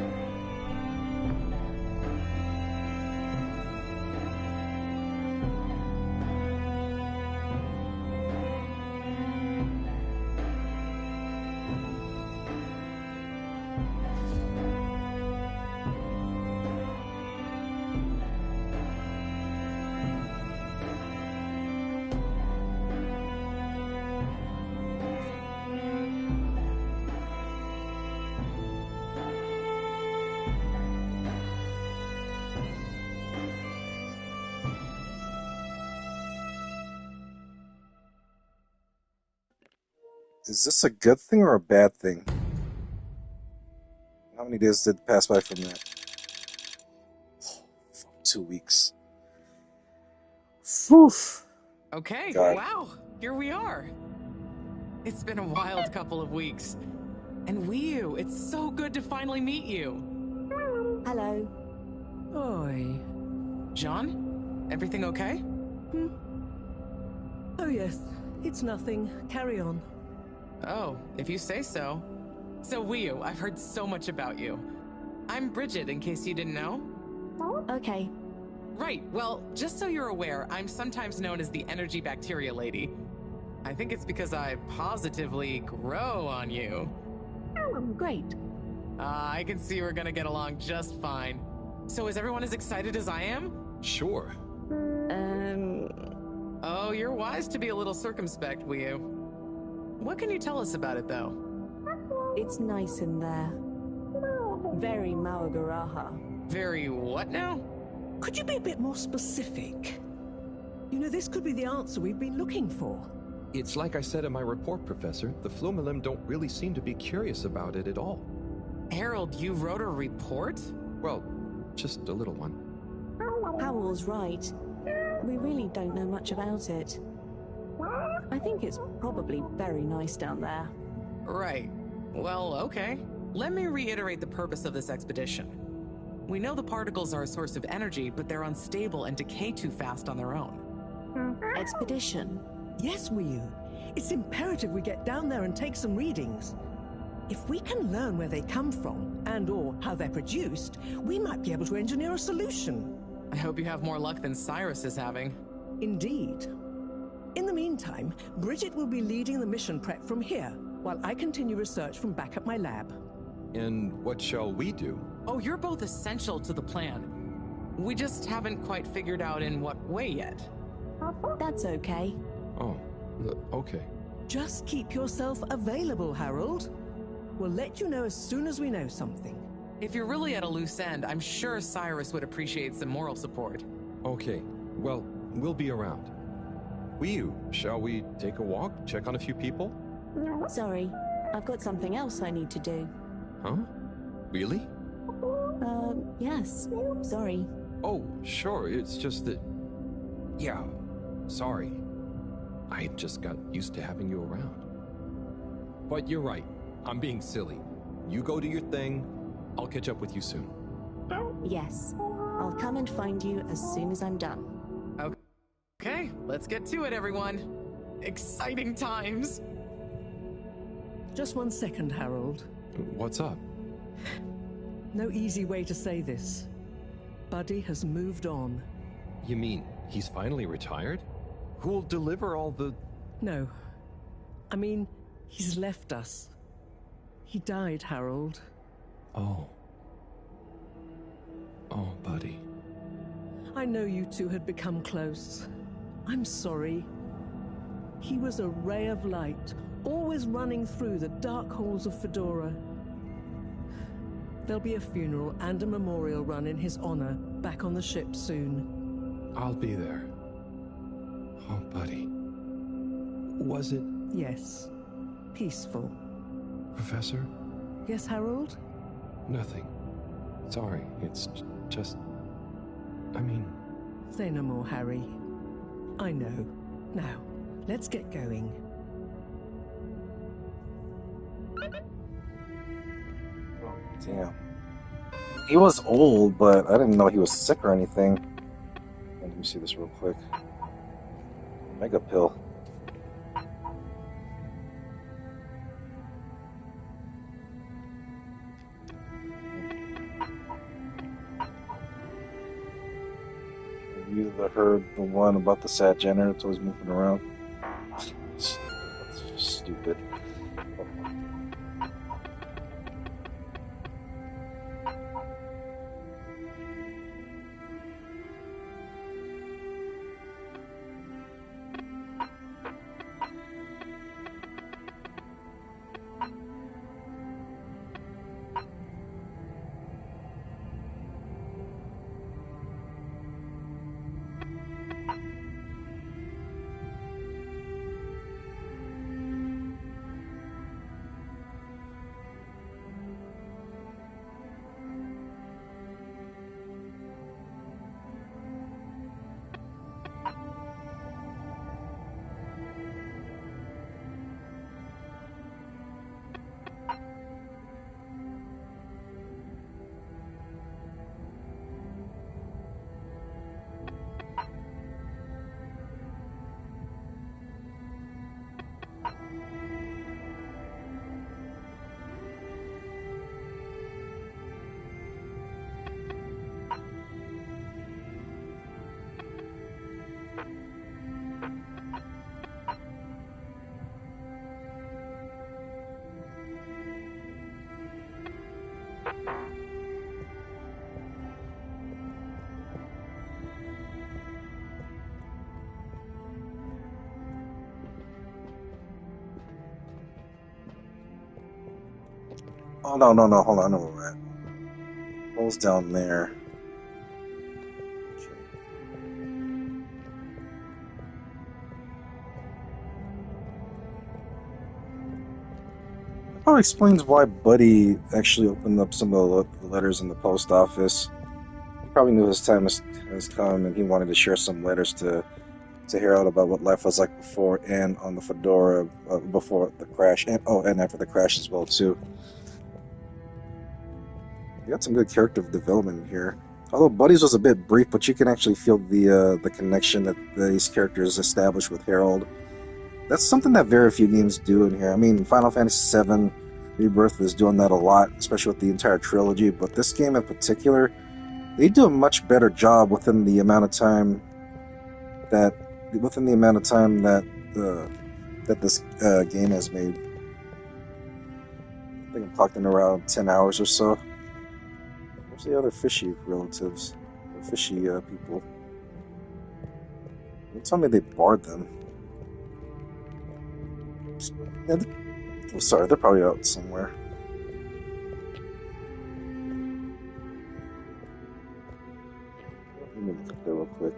Is this a good thing or a bad thing? How many days did pass by from that? 2 weeks. Whew. Okay, God. wow, here we are. It's been a wild couple of weeks. And Weeoo, it's so good to finally meet you. Hello. Oi. John, everything okay? Oh, yes. It's nothing. Carry on. Oh, if you say so. So Weeoo, I've heard so much about you. I'm Bridget, in case you didn't know. Okay. Right, well, just so you're aware, I'm sometimes known as the energy bacteria lady. I think it's because I positively grow on you. Great. I can see we're gonna get along just fine. So is everyone as excited as I am? Sure. Oh, you're wise to be a little circumspect, Weeoo. What can you tell us about it, though? It's nice in there. Very Maugaraha. Very what now? Could you be a bit more specific? You know, this could be the answer we've been looking for. It's like I said in my report, Professor. The Flumilim don't really seem to be curious about it at all. Harold, you wrote a report? Well, just a little one. Howell's right. We really don't know much about it. I think it's probably very nice down there. Right. Well, okay. Let me reiterate the purpose of this expedition. We know the particles are a source of energy, but they're unstable and decay too fast on their own. Expedition? Yes, Weeoo. It's imperative we get down there and take some readings. If we can learn where they come from, and/or how they're produced, we might be able to engineer a solution. I hope you have more luck than Cyrus is having. Indeed. In the meantime, Bridget will be leading the mission prep from here, while I continue research from back at my lab. And what shall we do? Oh, you're both essential to the plan. We just haven't quite figured out in what way yet. That's okay. Oh, okay. Just keep yourself available, Harold. We'll let you know as soon as we know something. If you're really at a loose end, I'm sure Cyrus would appreciate some moral support. Okay. Well, we'll be around. Weeoo, shall we take a walk, check on a few people? Sorry, I've got something else I need to do. Huh? Really? Yes. Sorry. Oh, sure. It's just that. Yeah, sorry. I just got used to having you around. But you're right. I'm being silly. You go do your thing. I'll catch up with you soon. Yes. I'll come and find you as soon as I'm done. Okay, let's get to it, everyone. Exciting times. Just 1 second, Harold. What's up? No easy way to say this. Buddy has moved on. You mean he's finally retired? Who'll deliver all the... No. I mean, he's left us. He died, Harold. Oh. Oh, buddy. I know you two had become close. I'm sorry. He was a ray of light, always running through the dark halls of Fedora. There'll be a funeral and a memorial run in his honor back on the ship soon. I'll be there. Oh, buddy. Was it... Yes. Peaceful. Professor? Yes, Harold? Nothing. Sorry, it's just... I mean... Say no more, Harry. I know. Now, let's get going. Damn. He was old, but I didn't know he was sick or anything. Let me see this real quick. Mega pill. You heard the one about the sad janitor that's always moving around? That's just stupid. Oh, no, hold on, I know where we're at. Hole's down there. That probably explains why Buddy actually opened up some of the letters in the post office. He probably knew his time has come, and he wanted to share some letters to Harold about what life was like before and on the Fedora before the crash, and after the crash as well too. You got some good character development in here. Although Buddy's was a bit brief, but you can actually feel the connection that these characters established with Harold. That's something that very few games do in here. I mean, Final Fantasy VII Rebirth is doing that a lot, especially with the entire trilogy. But this game in particular, they do a much better job within the amount of time that this game has made. I think I'm clocked in around 10 hours or so. Where's the other fishy relatives? Or fishy people? Don't tell me they barred them. Yeah, sorry, they're probably out somewhere. Let me look up there real quick.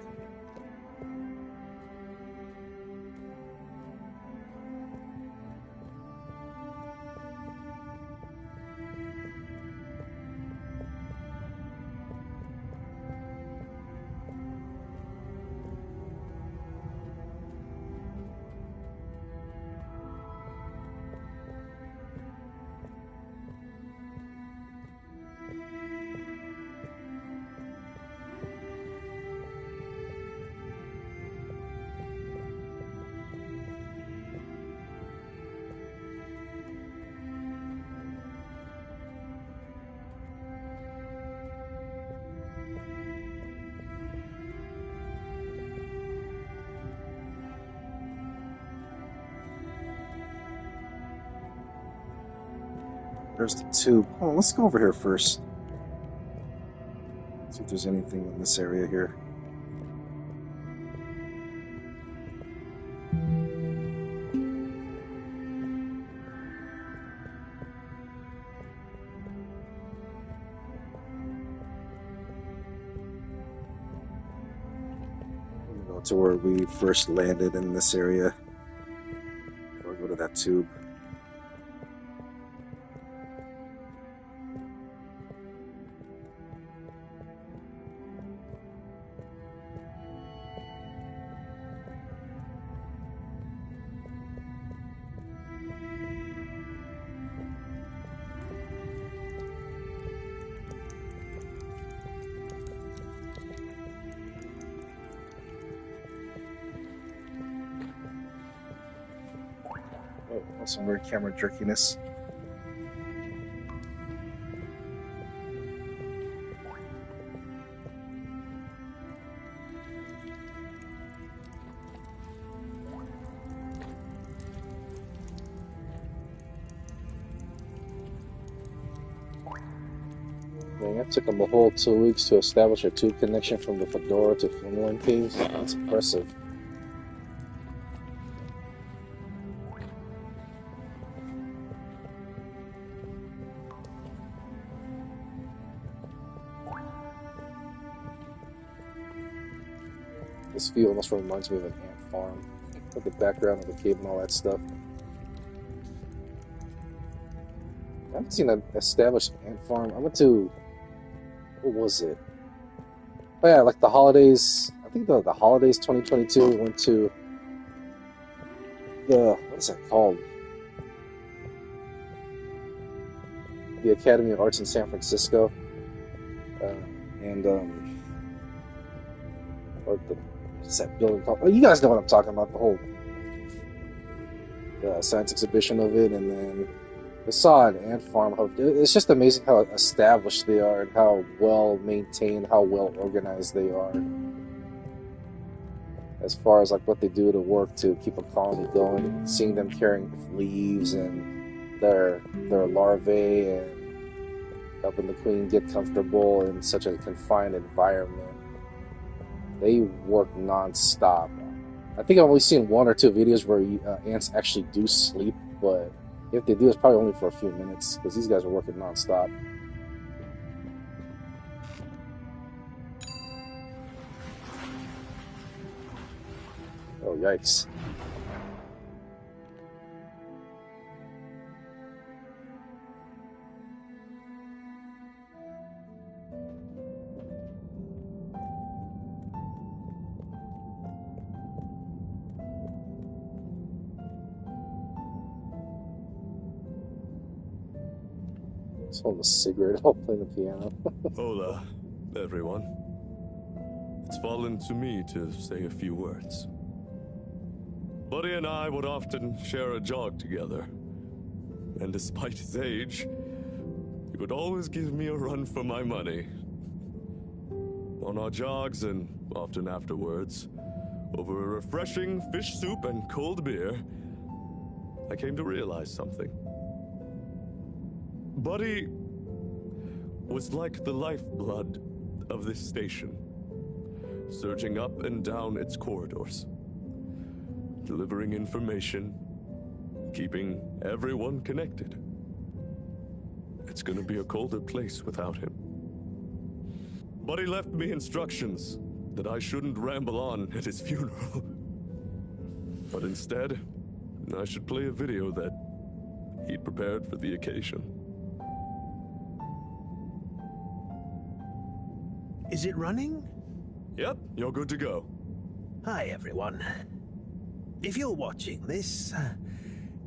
There's the tube. Oh, let's go over here first. See if there's anything in this area here. Go to where we first landed in this area. Or go to that tube. Oh, some weird camera jerkiness. Dang, it took them a whole 2 weeks to establish a tube connection from the Fedora to Finland caves. That's impressive. This view almost reminds me of an ant farm, with the background of the cave and all that stuff. I haven't seen an established ant farm. I went to, what was it? Oh yeah, like the holidays. I think the holidays 2022. We went to the, what is that called? The Academy of Arts in San Francisco, or the, what's that building called? Oh, you guys know what I'm talking about. The whole science exhibition of it, and then I saw an ant farm. It's just amazing how established they are and how well maintained, how well organized they are. As far as like what they do to work to keep a colony going, seeing them carrying leaves and their larvae and helping the queen get comfortable in such a confined environment. They work non-stop. I think I've only seen 1 or 2 videos where ants actually do sleep, but if they do, it's probably only for a few minutes because these guys are working non-stop. Oh, yikes. Smoking a cigarette while playing the piano. Hola, everyone. It's fallen to me to say a few words. Buddy and I would often share a jog together. And despite his age, he would always give me a run for my money. On our jogs and often afterwards, over a refreshing fish soup and cold beer, I came to realize something. Buddy was like the lifeblood of this station, surging up and down its corridors, delivering information, keeping everyone connected. It's gonna be a colder place without him. Buddy left me instructions that I shouldn't ramble on at his funeral, but instead, I should play a video that he'd prepared for the occasion. Is it running? Yep, you're good to go. Hi, everyone. If you're watching this,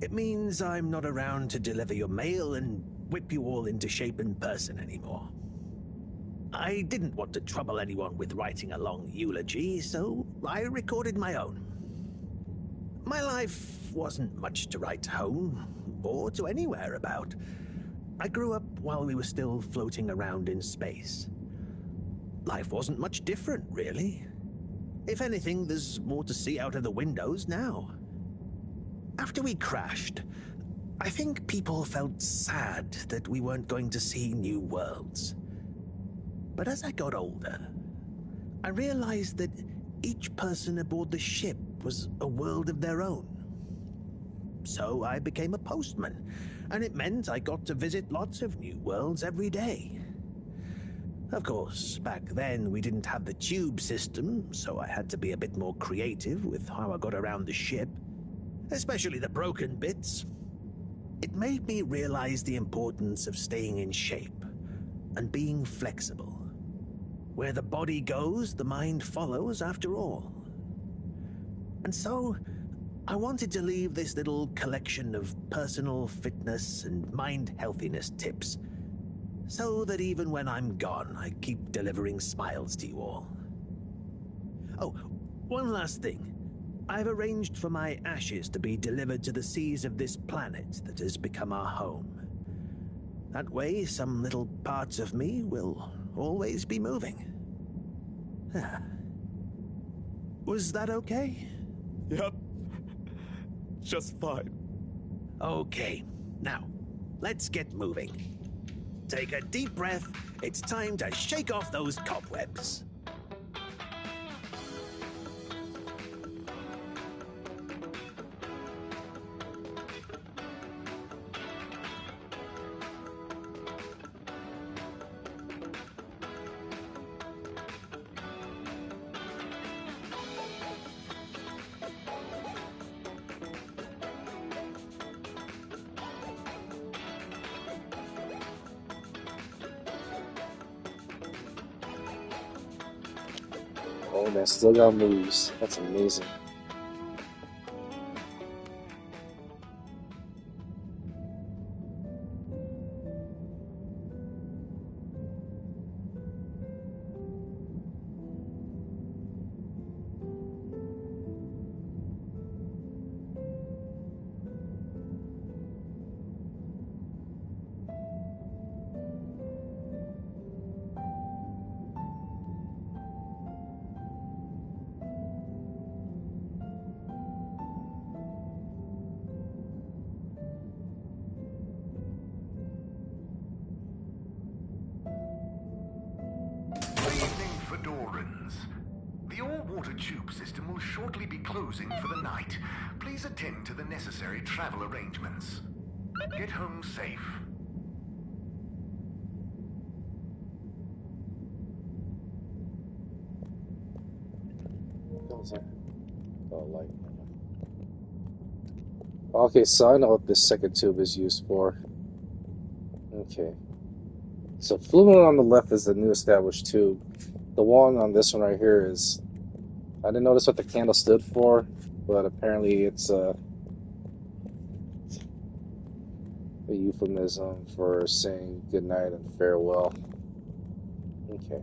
it means I'm not around to deliver your mail and whip you all into shape in person anymore. I didn't want to trouble anyone with writing a long eulogy, so I recorded my own. My life wasn't much to write home, or to anywhere about. I grew up while we were still floating around in space. Life wasn't much different, really. If anything, there's more to see out of the windows now. After we crashed, I think people felt sad that we weren't going to see new worlds. But as I got older, I realized that each person aboard the ship was a world of their own. So I became a postman, and it meant I got to visit lots of new worlds every day. Of course, back then we didn't have the tube system, so I had to be a bit more creative with how I got around the ship, especially the broken bits. It made me realize the importance of staying in shape and being flexible. Where the body goes, the mind follows after all. And so, I wanted to leave this little collection of personal fitness and mind healthiness tips, so that even when I'm gone, I keep delivering smiles to you all. Oh, one last thing. I've arranged for my ashes to be delivered to the seas of this planet that has become our home. That way, some little parts of me will always be moving. Was that okay? Yep. Just fine. Okay, now, let's get moving. Take a deep breath. It's time to shake off those cobwebs. Oh man, still got moves. That's amazing. Fedorans. The all-water tube system will shortly be closing for the night. Please attend to the necessary travel arrangements. Get home safe. Oh, light. Okay, so I know what this second tube is used for. Okay. So fluid on the left is the new established tube. The one on this one right here is... I didn't notice what the candle stood for, but apparently it's a euphemism for saying goodnight and farewell. Okay.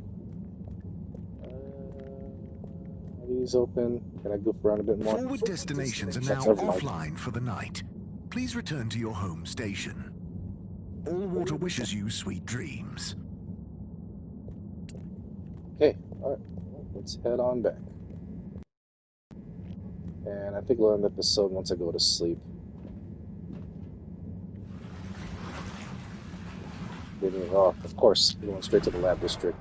Are these open? Can I goof around a bit more? Forward destinations are now offline for the night. Please return to your home station. All water wishes you sweet dreams. Okay, alright. Let's head on back. And I think we'll end the episode once I go to sleep. Oh, of course, we're going straight to the lab district.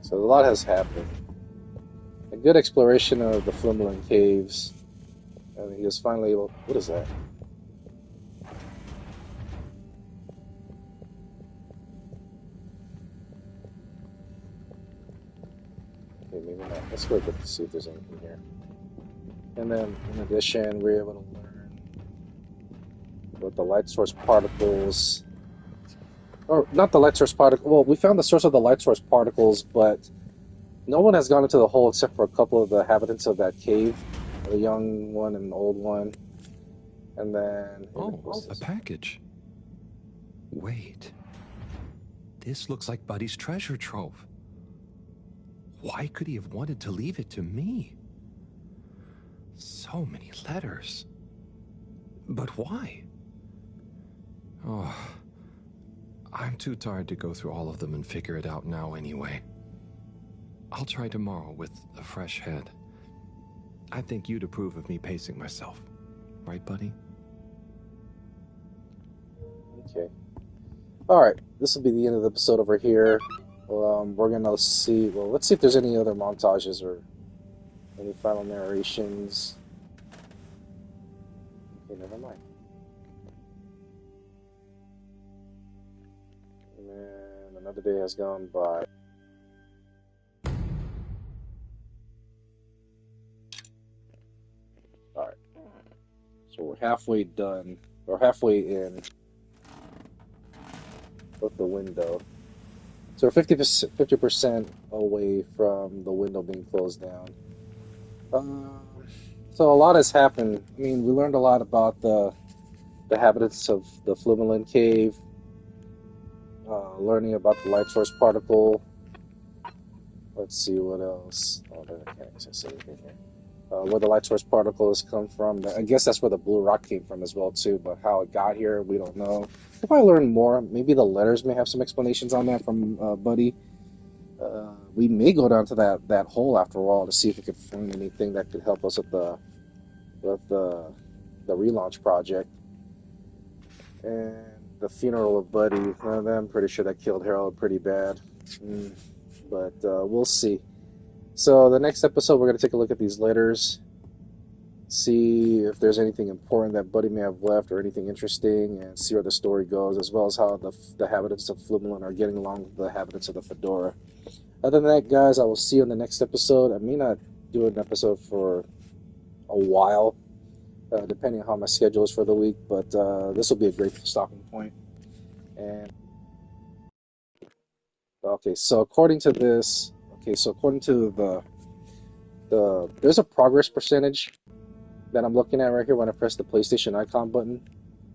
So a lot has happened. A good exploration of the Flimmerland Caves. And he was finally able... What is that? Okay, maybe not. Let's go to see if there's anything here. And then, in addition, we're able to learn what the light source particles... Or, not the light source particle... Well, we found the source of the light source particles, but no one has gone into the hole except for a couple of the inhabitants of that cave. A young one and an old one. And then... Oh, a package. Wait. This looks like Buddy's treasure trove. Why could he have wanted to leave it to me? So many letters. But why? Oh, I'm too tired to go through all of them and figure it out now anyway. I'll try tomorrow with a fresh head. I think you'd approve of me pacing myself. Right, buddy? Okay. Alright, this will be the end of the episode over here. We're gonna see, well, let's see if there's any other montages or any final narrations. Okay, never mind. And another day has gone by. Alright. So we're halfway done, or halfway in with the window. So we're 50% away from the window being closed down. So a lot has happened. I mean, we learned a lot about the habitants of the Flumelin Cave, learning about the light source particle. Let's see what else. Oh, I can't access anything here. Where the light source particle has come from. I guess that's where the blue rock came from as well too, but how it got here, we don't know. If I learn more, maybe the letters may have some explanations on that from Buddy. We may go down to that hole after all to see if we can find anything that could help us with the relaunch project. And the funeral of Buddy, I'm pretty sure that killed Harold pretty bad. But we'll see. So the next episode, we're going to take a look at these letters, see if there's anything important that Buddy may have left or anything interesting, and see where the story goes, as well as how the habitants of Flumelin are getting along with the habitants of the Fedora. Other than that, guys, I will see you in the next episode. I may not do an episode for a while, depending on how my schedule is for the week, but this will be a great stopping point. And okay, so according to this, according to there's a progress percentage that I'm looking at right here when I press the PlayStation icon button,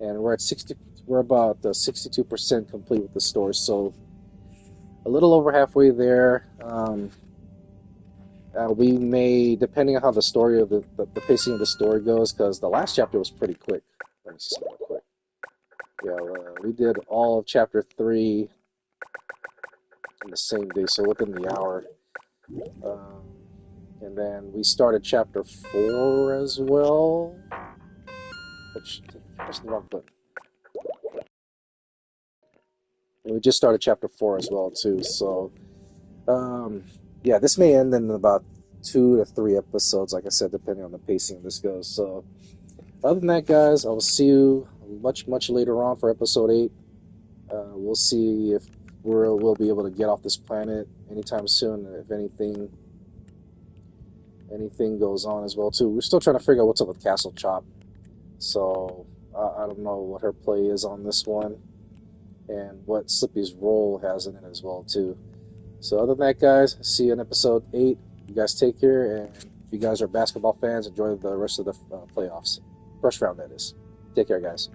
and we're about 62% complete with the story, so a little over halfway there. We may, depending on how the story of the pacing of the story goes, because the last chapter was pretty quick. Let me see something real quick. Yeah, we did all of chapter 3 in the same day, so within the hour. And then we started chapter 4 as well. Which, press the wrong button. And we just started chapter 4 as well, too. So, yeah, this may end in about 2 to 3 episodes, like I said, depending on the pacing this goes. So, other than that, guys, I will see you much later on for episode 8. We'll see if we'll be able to get off this planet anytime soon. If anything goes on as well too. We're still trying to figure out what's up with Castle Chop. So I don't know what her play is on this one, and what Slippy's role has in it as well too. So other than that, guys, see you in episode 8. You guys take care, and if you guys are basketball fans, enjoy the rest of the playoffs. First round, that is. Take care, guys.